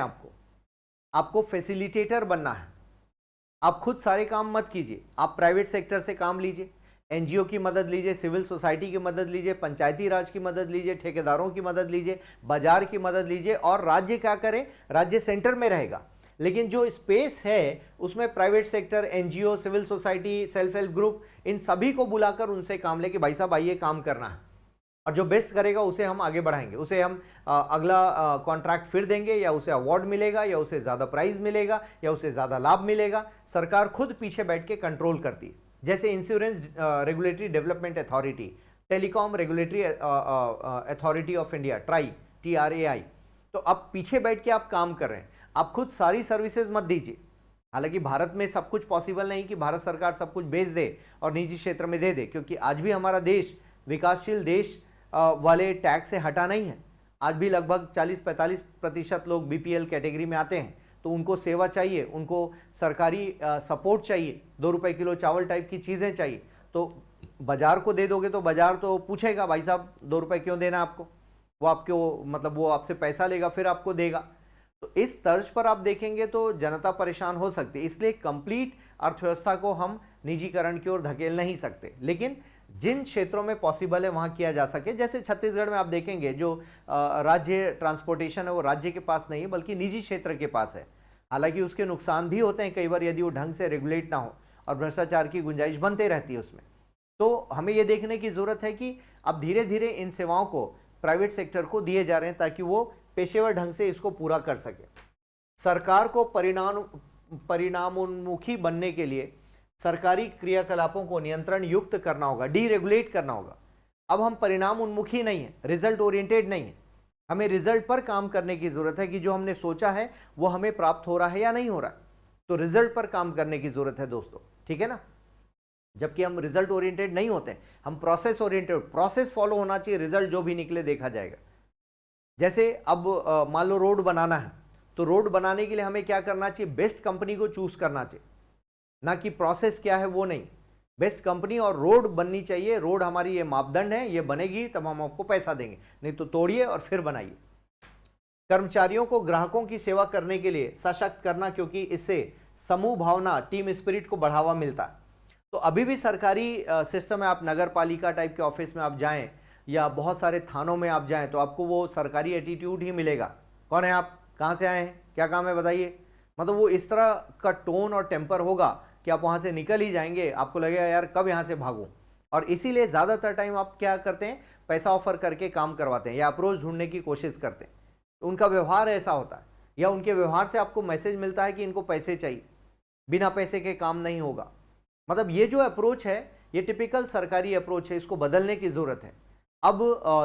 आपको फैसिलिटेटर बनना है। आप खुद सारे काम मत कीजिए, आप प्राइवेट सेक्टर से काम लीजिए, एनजीओ की मदद लीजिए, सिविल सोसाइटी की मदद लीजिए, पंचायती राज की मदद लीजिए, ठेकेदारों की मदद लीजिए, बाजार की मदद लीजिए। और राज्य क्या करे, राज्य सेंटर में रहेगा, लेकिन जो स्पेस है उसमें private sector, NGO, civil society, self help group, इन सभी को बुलाकर उनसे काम लेके भाई साहब आइए काम करना है, और जो बेस्ट करेगा उसे हम आगे बढ़ाएंगे, उसे हम अगला कॉन्ट्रैक्ट फिर देंगे, या उसे अवार्ड मिलेगा, या उसे ज़्यादा प्राइज मिलेगा, या उसे ज़्यादा लाभ मिलेगा। सरकार खुद पीछे बैठ के कंट्रोल करती है। जैसे insurance regulatory development authority, telecom regulatory authority of India, TRAI। तो अब पीछे बैठ के आप काम कर रहे हैं, आप खुद सारी सर्विसेज मत दीजिए। हालांकि भारत में सब कुछ पॉसिबल नहीं कि भारत सरकार सब कुछ बेच दे और निजी क्षेत्र में दे दे, क्योंकि आज भी हमारा देश विकासशील देश वाले टैग से हटा नहीं है। आज भी लगभग 40-45% लोग बीपीएल कैटेगरी में आते हैं, तो उनको सेवा चाहिए, उनको सरकारी सपोर्ट चाहिए, 2 रुपए किलो चावल टाइप की चीज़ें चाहिए। तो बाजार को दे दोगे तो बाजार तो पूछेगा भाई साहब 2 रुपए क्यों देना आपको, वो आपसे पैसा लेगा फिर आपको देगा। तो इस तर्ज पर आप देखेंगे तो जनता परेशान हो सकती है। इसलिए कंप्लीट अर्थव्यवस्था को हम निजीकरण की ओर धकेल नहीं सकते, लेकिन जिन क्षेत्रों में पॉसिबल है वहां किया जा सके। जैसे छत्तीसगढ़ में आप देखेंगे जो राज्य ट्रांसपोर्टेशन है वो राज्य के पास नहीं है बल्कि निजी क्षेत्र के पास है। हालांकि उसके नुकसान भी होते हैं कई बार यदि वो ढंग से रेगुलेट ना हो, और भ्रष्टाचार की गुंजाइश बनते रहती है उसमें। तो हमें ये देखने की जरूरत है कि अब धीरे धीरे इन सेवाओं को प्राइवेट सेक्टर को दिए जा रहे हैं ताकि वो पेशेवर ढंग से इसको पूरा कर सके। सरकार को परिणामोन्मुखी बनने के लिए सरकारी क्रियाकलापों को नियंत्रण युक्त करना होगा, डीरेगुलेट करना होगा। अब हम परिणाम उन्मुखी नहीं है, रिजल्ट ओरिएंटेड नहीं है, हमें रिजल्ट पर काम करने की जरूरत है कि जो हमने सोचा है वो हमें प्राप्त हो रहा है या नहीं हो रहा है। तो रिजल्ट पर काम करने की जरूरत है दोस्तों, ठीक है ना। जबकि हम रिजल्ट ओरिएंटेड नहीं होते, हम प्रोसेस ओरिएंटेड, प्रोसेस फॉलो होना चाहिए, रिजल्ट जो भी निकले देखा जाएगा। जैसे अब मान लो रोड बनाना है, तो रोड बनाने के लिए हमें क्या करना चाहिए, बेस्ट कंपनी को चूज करना चाहिए, ना कि प्रोसेस क्या है वो नहीं। बेस्ट कंपनी और रोड बननी चाहिए, रोड हमारी ये मापदंड है, ये बनेगी तब हम आपको पैसा देंगे, नहीं तो तोड़िए और फिर बनाइए। कर्मचारियों को ग्राहकों की सेवा करने के लिए सशक्त करना, क्योंकि इससे समूह भावना, टीम स्पिरिट को बढ़ावा मिलता है। तो अभी भी सरकारी सिस्टम में आप नगर पालिका टाइप के ऑफिस में आप जाएं या बहुत सारे थानों में आप जाएं तो आपको वो सरकारी एटीट्यूड ही मिलेगा। कौन है आप, कहाँ से आए हैं, क्या काम है बताइए। मतलब वो इस तरह का टोन और टेम्पर होगा कि आप वहाँ से निकल ही जाएंगे, आपको लगेगा यार कब यहाँ से भागूं। और इसीलिए ज़्यादातर टाइम आप क्या करते हैं, पैसा ऑफर करके काम करवाते हैं या अप्रोच ढूंढने की कोशिश करते हैं। उनका व्यवहार ऐसा होता है, या उनके व्यवहार से आपको मैसेज मिलता है कि इनको पैसे चाहिए, बिना पैसे के काम नहीं होगा। मतलब ये जो अप्रोच है ये टिपिकल सरकारी अप्रोच है, इसको बदलने की ज़रूरत है। अब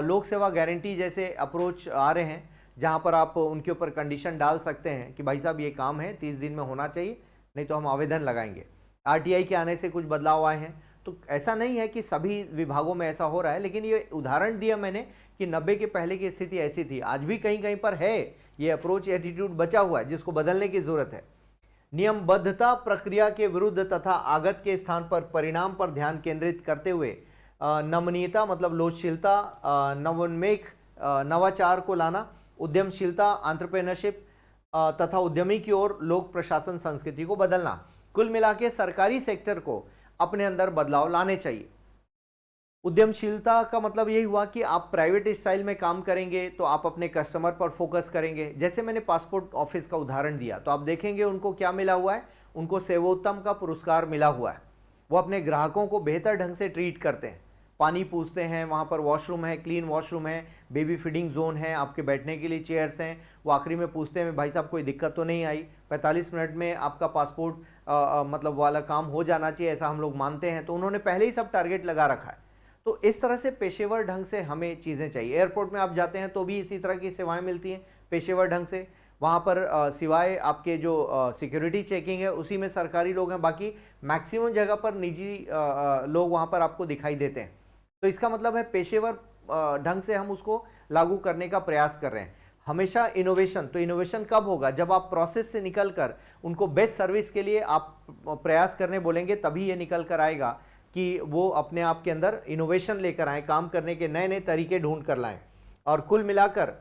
लोक सेवा गारंटी जैसे अप्रोच आ रहे हैं जहां पर आप उनके ऊपर कंडीशन डाल सकते हैं कि भाई साहब ये काम है 30 दिन में होना चाहिए, नहीं तो हम आवेदन लगाएंगे। आरटीआई के आने से कुछ बदलाव आए हैं, तो ऐसा नहीं है कि सभी विभागों में ऐसा हो रहा है, लेकिन ये उदाहरण दिया मैंने कि 90 के पहले की स्थिति ऐसी थी। आज भी कहीं कहीं पर है ये अप्रोच एटीट्यूड बचा हुआ है, जिसको बदलने की जरूरत है। नियमबद्धता प्रक्रिया के विरुद्ध तथा आगत के स्थान पर परिणाम पर ध्यान केंद्रित करते हुए नमनीयता मतलब लोचशीलता, नवोन्मेष, नवाचार को लाना, उद्यमशीलता, एंटरप्रेन्योरशिप तथा उद्यमी की ओर लोक प्रशासन संस्कृति को बदलना। कुल मिला के सरकारी सेक्टर को अपने अंदर बदलाव लाने चाहिए। उद्यमशीलता का मतलब यही हुआ कि आप प्राइवेट स्टाइल में काम करेंगे तो आप अपने कस्टमर पर फोकस करेंगे। जैसे मैंने पासपोर्ट ऑफिस का उदाहरण दिया, तो आप देखेंगे उनको क्या मिला हुआ है, उनको सेवोत्तम का पुरस्कार मिला हुआ है। वो अपने ग्राहकों को बेहतर ढंग से ट्रीट करते हैं, पानी पूछते हैं, वहाँ पर वॉशरूम है, क्लीन वॉशरूम है, बेबी फीडिंग जोन है, आपके बैठने के लिए चेयर्स हैं। वो आखिरी में पूछते हैं भाई साहब कोई दिक्कत तो नहीं आई, 45 मिनट में आपका पासपोर्ट मतलब वाला काम हो जाना चाहिए, ऐसा हम लोग मानते हैं। तो उन्होंने पहले ही सब टारगेट लगा रखा है। तो इस तरह से पेशेवर ढंग से हमें चीज़ें चाहिए। एयरपोर्ट में आप जाते हैं तो भी इसी तरह की सेवाएं मिलती हैं पेशेवर ढंग से। वहाँ पर सिवाय आपके जो सिक्योरिटी चेकिंग है उसी में सरकारी लोग हैं, बाकी मैक्सिमम जगह पर निजी लोग वहाँ पर आपको दिखाई देते हैं। तो इसका मतलब है पेशेवर ढंग से हम उसको लागू करने का प्रयास कर रहे हैं। हमेशा इनोवेशन, तो इनोवेशन कब होगा, जब आप प्रोसेस से निकल कर उनको बेस्ट सर्विस के लिए आप प्रयास करने बोलेंगे, तभी ये निकल कर आएगा कि वो अपने आप के अंदर इनोवेशन लेकर आए, काम करने के नए नए तरीके ढूंढ कर लाएं। और कुल मिलाकर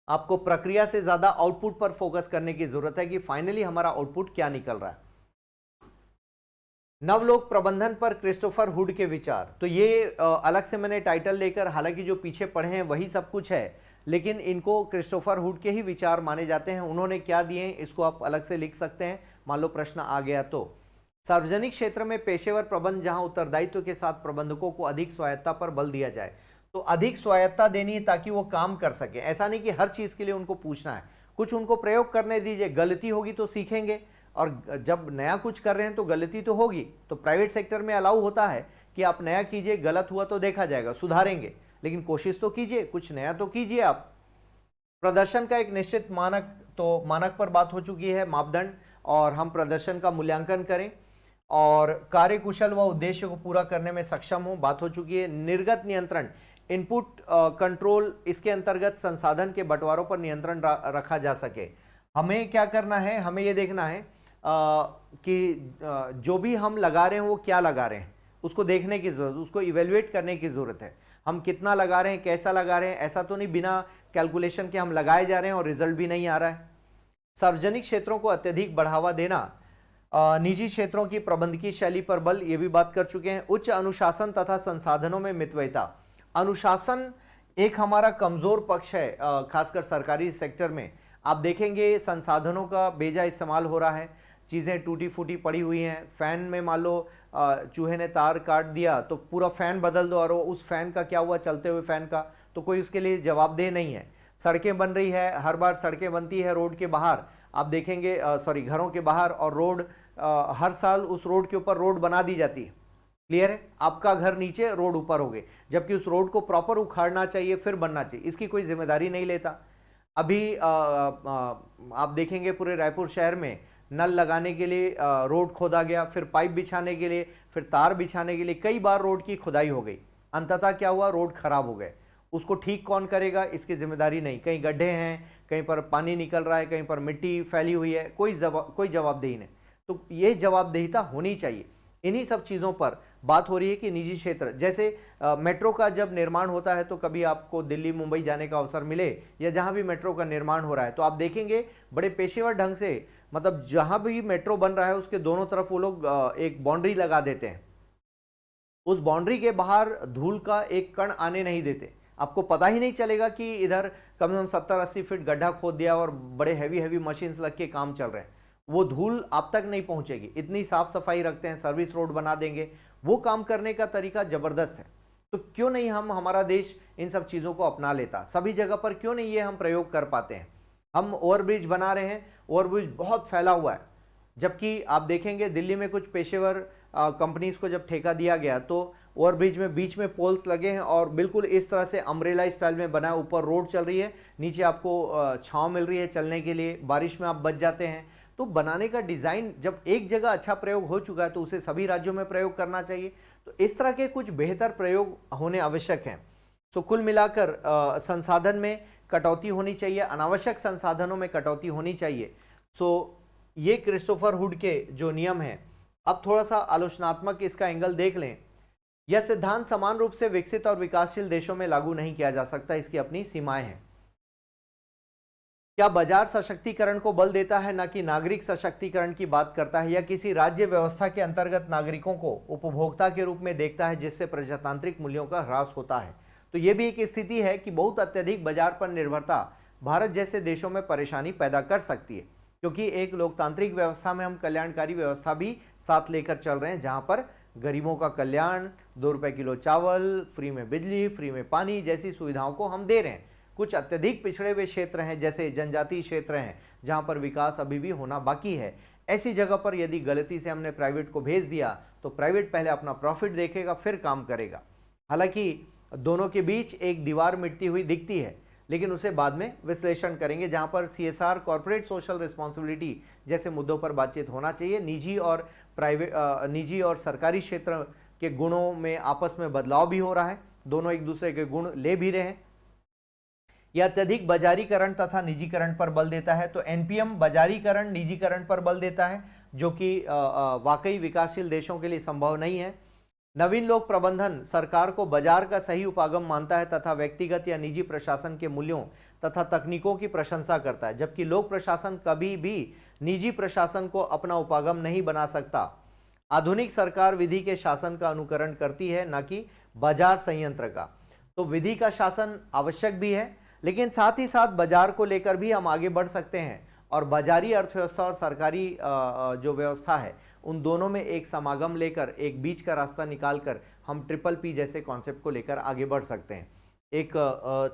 आपको प्रक्रिया से ज्यादा आउटपुट पर फोकस करने की जरूरत है कि फाइनली हमारा आउटपुट क्या निकल रहा है। नवलोक प्रबंधन पर क्रिस्टोफर हुड के विचार, तो ये अलग से मैंने टाइटल लेकर, हालांकि जो पीछे पढ़े हैं वही सब कुछ है, लेकिन इनको क्रिस्टोफर हुड के ही विचार माने जाते हैं। उन्होंने क्या दिए हैं इसको आप अलग से लिख सकते हैं, मान लो प्रश्न आ गया तो। सार्वजनिक क्षेत्र में पेशेवर प्रबंध, जहां उत्तरदायित्व के साथ प्रबंधकों को अधिक स्वायत्ता पर बल दिया जाए। तो अधिक स्वायत्ता देनी है ताकि वो काम कर सके। ऐसा नहीं कि हर चीज के लिए उनको पूछना है, कुछ उनको प्रयोग करने दीजिए, गलती होगी तो सीखेंगे, और जब नया कुछ कर रहे हैं तो गलती तो होगी। तो प्राइवेट सेक्टर में अलाउ होता है कि आप नया कीजिए, गलत हुआ तो देखा जाएगा, सुधारेंगे, लेकिन कोशिश तो कीजिए, कुछ नया तो कीजिए आप। प्रदर्शन का एक निश्चित मानक, तो मानक पर बात हो चुकी है, मापदंड, और हम प्रदर्शन का मूल्यांकन करें और कार्यकुशल व उद्देश्य को पूरा करने में सक्षम हो, बात हो चुकी है। निर्गत नियंत्रण, इनपुट कंट्रोल, इसके अंतर्गत संसाधन के बंटवारों पर नियंत्रण रखा जा सके। हमें क्या करना है, हमें यह देखना है कि जो भी हम लगा रहे हैं वो क्या लगा रहे हैं, उसको देखने की जरूरत, उसको इवेल्युएट करने की जरूरत है। हम कितना लगा रहे हैं, कैसा लगा रहे हैं, ऐसा तो नहीं बिना कैलकुलेशन के हम लगाए जा रहे हैं और रिजल्ट भी नहीं आ रहा है। सार्वजनिक क्षेत्रों को अत्यधिक बढ़ावा देना, निजी क्षेत्रों की प्रबंधकीय शैली पर बल, ये भी बात कर चुके हैं। उच्च अनुशासन तथा संसाधनों में मितव्ययता, अनुशासन एक हमारा कमजोर पक्ष है, खासकर सरकारी सेक्टर में। आप देखेंगे संसाधनों का बेजा इस्तेमाल हो रहा है, चीज़ें टूटी फूटी पड़ी हुई हैं। फैन में मान लो चूहे ने तार काट दिया तो पूरा फैन बदल दो, और उस फैन का क्या हुआ, चलते हुए फैन का, तो कोई उसके लिए जवाबदेह नहीं है। सड़कें बन रही है, हर बार सड़कें बनती है रोड के बाहर, आप देखेंगे घरों के बाहर, और रोड हर साल उस रोड के ऊपर रोड बना दी जाती है। क्लियर है, आपका घर नीचे, रोड ऊपर हो गए, जबकि उस रोड को प्रॉपर उखाड़ना चाहिए फिर बनना चाहिए, इसकी कोई जिम्मेदारी नहीं लेता। अभी आप देखेंगे पूरे रायपुर शहर में नल लगाने के लिए रोड खोदा गया, फिर पाइप बिछाने के लिए, फिर तार बिछाने के लिए, कई बार रोड की खुदाई हो गई, अंततः क्या हुआ, रोड खराब हो गए। उसको ठीक कौन करेगा, इसकी जिम्मेदारी नहीं। कहीं गड्ढे हैं, कहीं पर पानी निकल रहा है, कहीं पर मिट्टी फैली हुई है, कोई जवाबदेही नहीं। तो ये जवाबदेहिता होनी चाहिए। इन्हीं सब चीज़ों पर बात हो रही है कि निजी क्षेत्र, जैसे मेट्रो का जब निर्माण होता है तो कभी आपको दिल्ली मुंबई जाने का अवसर मिले, या जहां भी मेट्रो का निर्माण हो रहा है, तो आप देखेंगे बड़े पेशेवर ढंग से, मतलब जहां भी मेट्रो बन रहा है उसके दोनों तरफ वो लोग एक बाउंड्री लगा देते हैं। उस बाउंड्री के बाहर धूल का एक कण आने नहीं देते, आपको पता ही नहीं चलेगा कि इधर कम से कम 70-80 फीट गड्ढा खोद दिया और बड़े हैवी मशीन्स लग के काम चल रहे हैं, वो धूल आप तक नहीं पहुंचेगी। इतनी साफ सफाई रखते हैं, सर्विस रोड बना देंगे, वो काम करने का तरीका जबरदस्त है। तो क्यों नहीं हमारा देश इन सब चीज़ों को अपना लेता, सभी जगह पर क्यों नहीं ये हम प्रयोग कर पाते हैं। हम ओवरब्रिज बना रहे हैं, ओवरब्रिज बहुत फैला हुआ है, जबकि आप देखेंगे दिल्ली में कुछ पेशेवर कंपनीज को जब ठेका दिया गया तो ओवरब्रिज में बीच में पोल्स लगे हैं और बिल्कुल इस तरह से अम्ब्रेला स्टाइल में बना है। ऊपर रोड चल रही है, नीचे आपको छांव मिल रही है चलने के लिए, बारिश में आप बच जाते हैं। तो बनाने का डिज़ाइन जब एक जगह अच्छा प्रयोग हो चुका है तो उसे सभी राज्यों में प्रयोग करना चाहिए। तो इस तरह के कुछ बेहतर प्रयोग होने आवश्यक हैं। तो कुल मिलाकर संसाधन में कटौती होनी चाहिए, अनावश्यक संसाधनों में कटौती होनी चाहिए। सो ये क्रिस्टोफर हुड के जो नियम हैं, अब थोड़ा सा आलोचनात्मक इसका एंगल देख लें। यह सिद्धांत समान रूप से विकसित और विकासशील देशों में लागू नहीं किया जा सकता, इसकी अपनी सीमाएं हैं। क्या बाजार सशक्तिकरण को बल देता है, न कि नागरिक सशक्तिकरण की बात करता है, या किसी राज्य व्यवस्था के अंतर्गत नागरिकों को उपभोक्ता के रूप में देखता है जिससे प्रजातांत्रिक मूल्यों का ह्रास होता है। तो यह भी एक स्थिति है कि बहुत अत्यधिक बाजार पर निर्भरता भारत जैसे देशों में परेशानी पैदा कर सकती है, क्योंकि एक लोकतांत्रिक व्यवस्था में हम कल्याणकारी व्यवस्था भी साथ लेकर चल रहे हैं, जहां पर गरीबों का कल्याण, 2 रुपए किलो चावल, फ्री में बिजली, फ्री में पानी जैसी सुविधाओं को हम दे रहे हैं। कुछ अत्यधिक पिछड़े हुए क्षेत्र हैं, जैसे जनजातीय क्षेत्र हैं, जहां पर विकास अभी भी होना बाकी है। ऐसी जगह पर यदि गलती से हमने प्राइवेट को भेज दिया तो प्राइवेट पहले अपना प्रॉफिट देखेगा, फिर काम करेगा। हालांकि दोनों के बीच एक दीवार मिटती हुई दिखती है, लेकिन उसे बाद में विश्लेषण करेंगे, जहां पर CSR, कॉर्पोरेट सोशल रिस्पॉन्सिबिलिटी जैसे मुद्दों पर बातचीत होना चाहिए। निजी और सरकारी क्षेत्र के गुणों में आपस में बदलाव भी हो रहा है, दोनों एक दूसरे के गुण ले भी रहे हैं। यह अत्यधिक बाजारीकरण तथा निजीकरण पर बल देता है। तो NPM बाजारीकरण, निजीकरण पर बल देता है, जो कि वाकई विकासशील देशों के लिए संभव नहीं है। नवीन लोक प्रबंधन सरकार को बाजार का सही उपागम मानता है तथा व्यक्तिगत या निजी प्रशासन के मूल्यों तथा तकनीकों की प्रशंसा करता है, जबकि लोक प्रशासन कभी भी निजी प्रशासन को अपना उपागम नहीं बना सकता। आधुनिक सरकार विधि के शासन का अनुकरण करती है, न कि बाजार संयंत्र का। तो विधि का शासन आवश्यक भी है, लेकिन साथ ही साथ बाजार को लेकर भी हम आगे बढ़ सकते हैं, और बाजारी अर्थव्यवस्था और सरकारी जो व्यवस्था है, उन दोनों में एक समागम लेकर, एक बीच का रास्ता निकालकर हम PPP जैसे कॉन्सेप्ट को लेकर आगे बढ़ सकते हैं। एक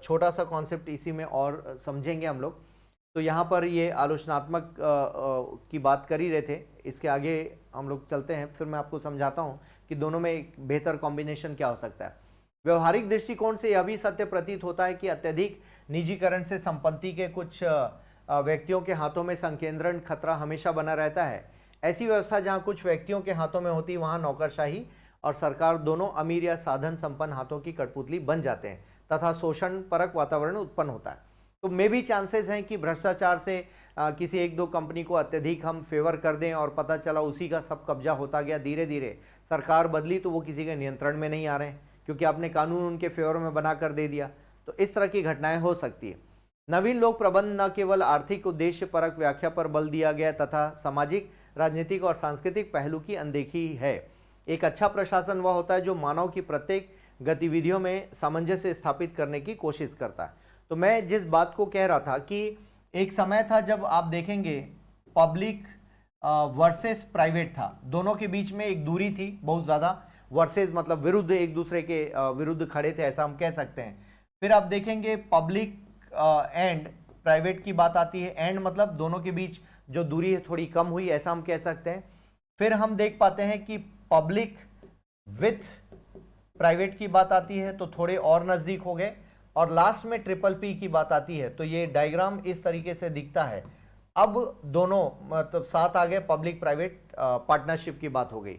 छोटा सा कॉन्सेप्ट इसी में और समझेंगे हम लोग। तो यहाँ पर ये आलोचनात्मक की बात कर ही रहे थे, इसके आगे हम लोग चलते हैं, फिर मैं आपको समझाता हूँ कि दोनों में एक बेहतर कॉम्बिनेशन क्या हो सकता है। व्यवहारिक दृष्टिकोण से यह भी सत्य प्रतीत होता है कि अत्यधिक निजीकरण से संपत्ति के कुछ व्यक्तियों के हाथों में संकेंद्रण खतरा हमेशा बना रहता है। ऐसी व्यवस्था जहां कुछ व्यक्तियों के हाथों में होती है, वहां नौकरशाही और सरकार दोनों अमीर या साधन संपन्न हाथों की कठपुतली बन जाते हैं तथा शोषण परक वातावरण उत्पन्न होता है। तो मे भी चांसेस हैं कि भ्रष्टाचार से किसी 1-2 कंपनी को अत्यधिक हम फेवर कर दें और पता चला उसी का सब कब्जा होता गया। धीरे धीरे सरकार बदली तो वो किसी के नियंत्रण में नहीं आ रहे हैं, क्योंकि आपने कानून उनके फेवर में बना कर दे दिया। तो इस तरह की घटनाएं हो सकती है। नवीन लोक प्रबंध न केवल आर्थिक उद्देश्य परक व्याख्या पर बल दिया गया तथा सामाजिक, राजनीतिक और सांस्कृतिक पहलू की अनदेखी है। एक अच्छा प्रशासन वह होता है जो मानव की प्रत्येक गतिविधियों में सामंजस्य स्थापित करने की कोशिश करता है। तो मैं जिस बात को कह रहा था कि एक समय था जब आप देखेंगे पब्लिक वर्सेस प्राइवेट था, दोनों के बीच में एक दूरी थी बहुत ज़्यादा। वर्सेस मतलब विरुद्ध, एक दूसरे के विरुद्ध खड़े थे, ऐसा हम कह सकते हैं। फिर आप देखेंगे पब्लिक एंड प्राइवेट की बात आती है, एंड मतलब दोनों के बीच जो दूरी है थोड़ी कम हुई, ऐसा हम कह सकते हैं। फिर हम देख पाते हैं कि पब्लिक विथ प्राइवेट की बात आती है तो थोड़े और नज़दीक हो गए, और लास्ट में PPP की बात आती है तो ये डायग्राम इस तरीके से दिखता है। अब दोनों मतलब साथ आ गए, पब्लिक प्राइवेट पार्टनरशिप की बात हो गई।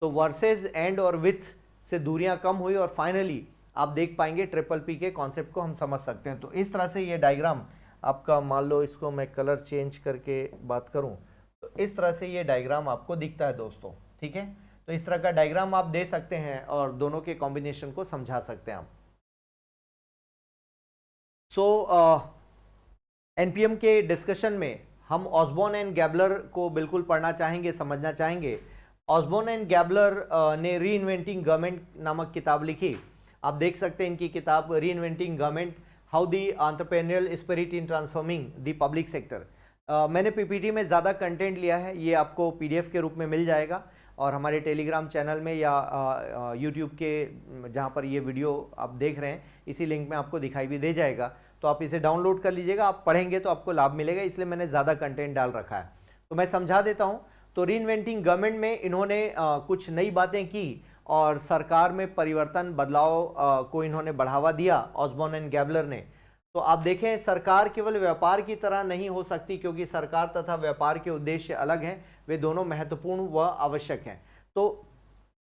तो वर्सेस, एंड और विथ से दूरियां कम हुई, और फाइनली आप देख पाएंगे PPP के कॉन्सेप्ट को हम समझ सकते हैं। तो इस तरह से ये डायग्राम आपका, मान लो इसको मैं कलर चेंज करके बात करूं तो इस तरह से ये डायग्राम आपको दिखता है दोस्तों, ठीक है। तो इस तरह का डायग्राम आप दे सकते हैं और दोनों के कॉम्बिनेशन को समझा सकते हैं आप। NPM के डिस्कशन में हम ऑसबॉर्न एंड गैबलर को बिल्कुल पढ़ना चाहेंगे, समझना चाहेंगे। ऑसबॉर्न एंड गैबलर ने री इन्वेंटिंग गवर्नमेंट नामक किताब लिखी। आप देख सकते हैं इनकी किताब री inventing government, how the entrepreneurial spirit in transforming the public sector. मैंने PPT में ज़्यादा कंटेंट लिया है, ये आपको PDF के रूप में मिल जाएगा, और हमारे टेलीग्राम चैनल में या YouTube के जहाँ पर ये वीडियो आप देख रहे हैं, इसी लिंक में आपको दिखाई भी दे जाएगा। तो आप इसे डाउनलोड कर लीजिएगा, आप पढ़ेंगे तो आपको लाभ मिलेगा, इसलिए मैंने ज़्यादा कंटेंट डाल रखा है। तो मैं समझा देता हूँ। तो री इन्वेंटिंग गवर्नमेंट में इन्होंने कुछ नई बातें की, और सरकार में परिवर्तन बदलाव को इन्होंने बढ़ावा दिया, ऑसबॉर्न एंड गैबलर ने। तो आप देखें, सरकार केवल व्यापार की तरह नहीं हो सकती, क्योंकि सरकार तथा व्यापार के उद्देश्य अलग हैं, वे दोनों महत्वपूर्ण व आवश्यक हैं। तो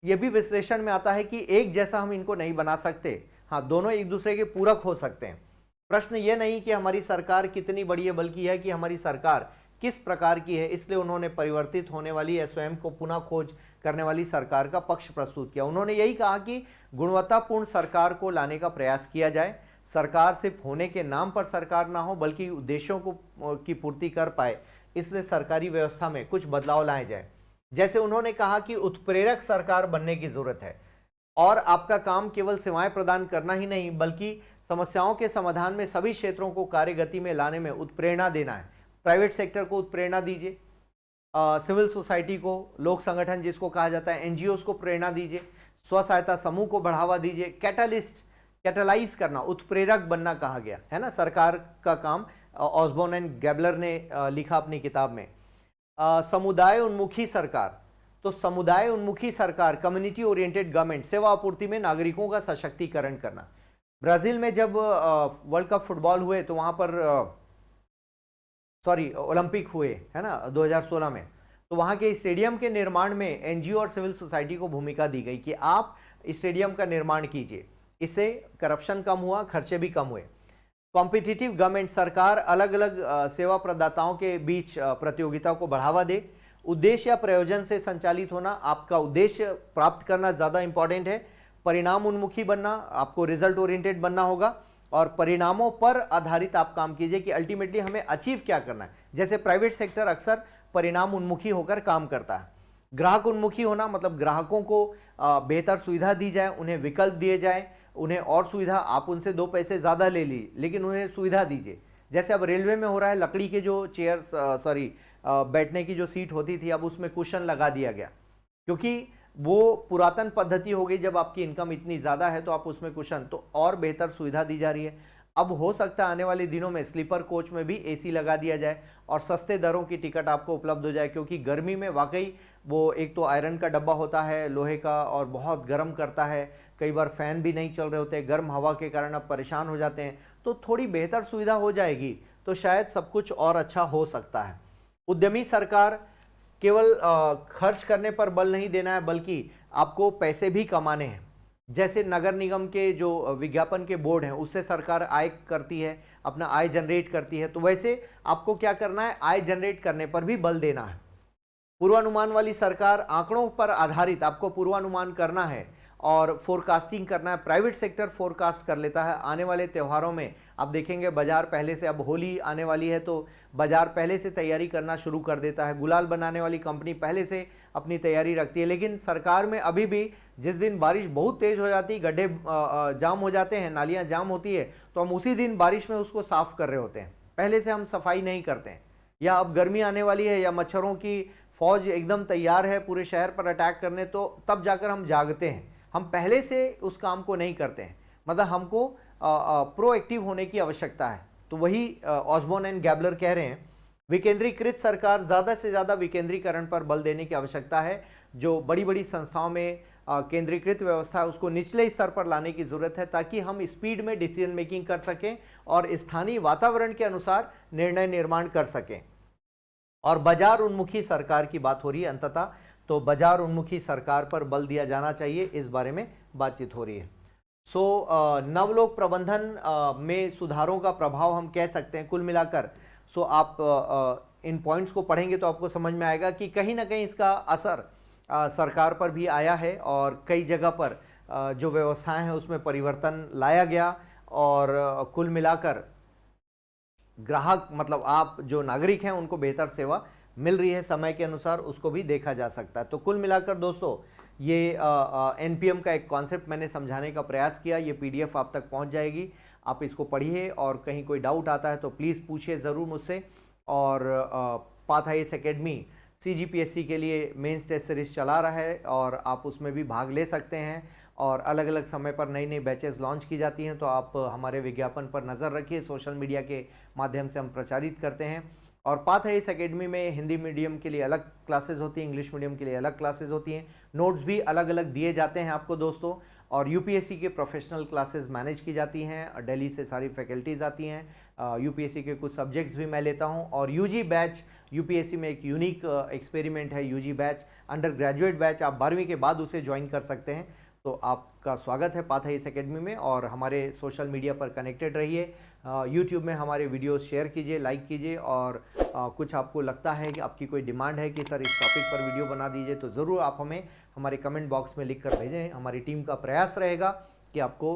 यह भी विश्लेषण में आता है कि एक जैसा हम इनको नहीं बना सकते, हाँ दोनों एक दूसरे के पूरक हो सकते हैं। प्रश्न ये नहीं कि हमारी सरकार कितनी बड़ी है, बल्कि यह कि हमारी सरकार किस प्रकार की है। इसलिए उन्होंने परिवर्तित होने वाली या स्वयं को पुनः खोज करने वाली सरकार का पक्ष प्रस्तुत किया। उन्होंने यही कहा कि गुणवत्तापूर्ण सरकार को लाने का प्रयास किया जाए। सरकार सिर्फ होने के नाम पर सरकार ना हो, बल्कि उद्देश्यों को की पूर्ति कर पाए, इसलिए सरकारी व्यवस्था में कुछ बदलाव लाए जाए। जैसे उन्होंने कहा कि उत्प्रेरक सरकार बनने की जरूरत है, और आपका काम केवल सेवाएं प्रदान करना ही नहीं, बल्कि समस्याओं के समाधान में सभी क्षेत्रों को कार्यगति में लाने में उत्प्रेरणा देना है। प्राइवेट सेक्टर को उत्प्रेरणा दीजिए, सिविल सोसाइटी को, लोक संगठन जिसको कहा जाता है, एनजीओस को प्रेरणा दीजिए, स्व सहायता समूह को बढ़ावा दीजिए। कैटलाइज करना, उत्प्रेरक बनना कहा गया है ना, सरकार का काम। ऑसबॉर्न एंड गैबलर ने लिखा अपनी किताब में। समुदाय उन्मुखी सरकार, तो समुदाय उन्मुखी सरकार, कम्युनिटी ओरिएंटेड गवर्नमेंट, सेवा आपूर्ति में नागरिकों का सशक्तिकरण करना। ब्राजील में जब वर्ल्ड कप फुटबॉल हुए तो वहां पर ओलंपिक हुए है ना 2016 में, तो वहां के स्टेडियम के निर्माण में एनजीओ और सिविल सोसाइटी को भूमिका दी गई कि आप स्टेडियम का निर्माण कीजिए। इससे करप्शन कम हुआ, खर्चे भी कम हुए। कॉम्पिटिटिव गवर्नमेंट, सरकार अलग अलग सेवा प्रदाताओं के बीच प्रतियोगिता को बढ़ावा दे। उद्देश्य या प्रयोजन से संचालित होना, आपका उद्देश्य प्राप्त करना ज्यादा इंपॉर्टेंट है। परिणाम उन्मुखी बनना, आपको रिजल्ट ओरिएंटेड बनना होगा, और परिणामों पर आधारित आप काम कीजिए कि अल्टीमेटली हमें अचीव क्या करना है। जैसे प्राइवेट सेक्टर अक्सर परिणाम उन्मुखी होकर काम करता है। ग्राहक उन्मुखी होना मतलब ग्राहकों को बेहतर सुविधा दी जाए, उन्हें विकल्प दिए जाए, उन्हें और सुविधा, आप उनसे 2 पैसे ज़्यादा ले ली लेकिन उन्हें सुविधा दीजिए। जैसे अब रेलवे में हो रहा है, लकड़ी के जो चेयर्स बैठने की जो सीट होती थी, अब उसमें कुशन लगा दिया गया, क्योंकि वो पुरातन पद्धति हो गई। जब आपकी इनकम इतनी ज़्यादा है तो आप उसमें कुशन, तो और बेहतर सुविधा दी जा रही है। अब हो सकता है आने वाले दिनों में स्लीपर कोच में भी एसी लगा दिया जाए और सस्ते दरों की टिकट आपको उपलब्ध हो जाए, क्योंकि गर्मी में वाकई वो एक तो आयरन का डब्बा होता है लोहे का, और बहुत गर्म करता है। कई बार फैन भी नहीं चल रहे होते, गर्म हवा के कारण आप परेशान हो जाते हैं। तो थोड़ी बेहतर सुविधा हो जाएगी तो शायद सब कुछ और अच्छा हो सकता है। उद्यमी सरकार, केवल खर्च करने पर बल नहीं देना है, बल्कि आपको पैसे भी कमाने हैं। जैसे नगर निगम के जो विज्ञापन के बोर्ड हैं, उससे सरकार आय करती है, अपना आय जनरेट करती है, तो वैसे आपको क्या करना है, आय जनरेट करने पर भी बल देना है। पूर्वानुमान वाली सरकार, आंकड़ों पर आधारित आपको पूर्वानुमान करना है और फोरकास्टिंग करना है। प्राइवेट सेक्टर फोरकास्ट कर लेता है। आने वाले त्योहारों में आप देखेंगे बाजार पहले से, अब होली आने वाली है तो बाजार पहले से तैयारी करना शुरू कर देता है। गुलाल बनाने वाली कंपनी पहले से अपनी तैयारी रखती है। लेकिन सरकार में अभी भी जिस दिन बारिश बहुत तेज हो जाती है, गड्ढे जाम हो जाते हैं, नालियां जाम होती है, तो हम उसी दिन बारिश में उसको साफ कर रहे होते हैं, पहले से हम सफाई नहीं करते हैं। या अब गर्मी आने वाली है या मच्छरों की फौज एकदम तैयार है पूरे शहर पर अटैक करने, तो तब जाकर हम जागते हैं। हम पहले से उस काम को नहीं करते हैं, मतलब हमको प्रोएक्टिव होने की आवश्यकता है। तो वही ऑसबॉर्न एंड गैबलर कह रहे हैं, विकेंद्रीकृत सरकार, ज़्यादा से ज़्यादा विकेंद्रीकरण पर बल देने की आवश्यकता है। जो बड़ी बड़ी संस्थाओं में केंद्रीकृत व्यवस्था है उसको निचले स्तर पर लाने की ज़रूरत है, ताकि हम स्पीड में डिसीजन मेकिंग कर सकें और स्थानीय वातावरण के अनुसार निर्णय निर्माण कर सकें। और बाजार उन्मुखी सरकार की बात हो रही है अंततः, तो बाजार उन्मुखी सरकार पर बल दिया जाना चाहिए, इस बारे में बातचीत हो रही है। नवलोक प्रबंधन में सुधारों का प्रभाव हम कह सकते हैं कुल मिलाकर। आप इन पॉइंट्स को पढ़ेंगे तो आपको समझ में आएगा कि कहीं ना कहीं इसका असर सरकार पर भी आया है, और कई जगह पर जो व्यवस्थाएं हैं उसमें परिवर्तन लाया गया, और कुल मिलाकर ग्राहक मतलब आप जो नागरिक हैं उनको बेहतर सेवा मिल रही है समय के अनुसार, उसको भी देखा जा सकता है। तो कुल मिलाकर दोस्तों, ये एनपीएम का एक कॉन्सेप्ट मैंने समझाने का प्रयास किया। ये पीडीएफ आप तक पहुंच जाएगी, आप इसको पढ़िए, और कहीं कोई डाउट आता है तो प्लीज़ पूछिए ज़रूर मुझसे। और पाथ आईएएस एकेडमी सीजीपीएससी के लिए मेंस टेस्ट सीरीज चला रहा है, और आप उसमें भी भाग ले सकते हैं, और अलग अलग समय पर नई नई बैचेस लॉन्च की जाती हैं। तो आप हमारे विज्ञापन पर नज़र रखिए, सोशल मीडिया के माध्यम से हम प्रचारित करते हैं। और पाथ है इस एकेडमी में हिंदी मीडियम के लिए अलग क्लासेस होती हैं, इंग्लिश मीडियम के लिए अलग क्लासेस होती हैं, नोट्स भी अलग अलग दिए जाते हैं आपको दोस्तों। और यूपीएससी के प्रोफेशनल क्लासेस मैनेज की जाती हैं, दिल्ली से सारी फैकल्टीज़ आती हैं, यूपीएससी के कुछ सब्जेक्ट्स भी मैं लेता हूं। और यूजी बैच, यूपीएससी में एक यूनिक एक्सपेरिमेंट है UG batch, undergraduate batch, आप 12वीं के बाद उसे ज्वाइन कर सकते हैं। तो आपका स्वागत है पाथ है इस एकेडमी में, और हमारे सोशल मीडिया पर कनेक्टेड रहिए। यूट्यूब में हमारे वीडियोस शेयर कीजिए, लाइक कीजिए, और कुछ आपको लगता है कि आपकी कोई डिमांड है कि सर इस टॉपिक पर वीडियो बना दीजिए, तो ज़रूर आप हमें हमारे कमेंट बॉक्स में लिख कर भेजें। हमारी टीम का प्रयास रहेगा कि आपको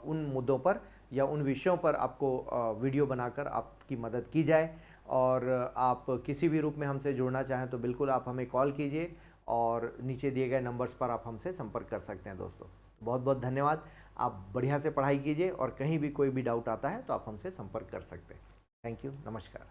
उन मुद्दों पर या उन विषयों पर आपको वीडियो बनाकर आपकी मदद की जाए। और आप किसी भी रूप में हमसे जुड़ना चाहें तो बिल्कुल आप हमें कॉल कीजिए, और नीचे दिए गए नंबर्स पर आप हमसे संपर्क कर सकते हैं दोस्तों। बहुत बहुत धन्यवाद। आप बढ़िया से पढ़ाई कीजिए, और कहीं भी कोई भी डाउट आता है तो आप हमसे संपर्क कर सकते हैं। थैंक यू, नमस्कार।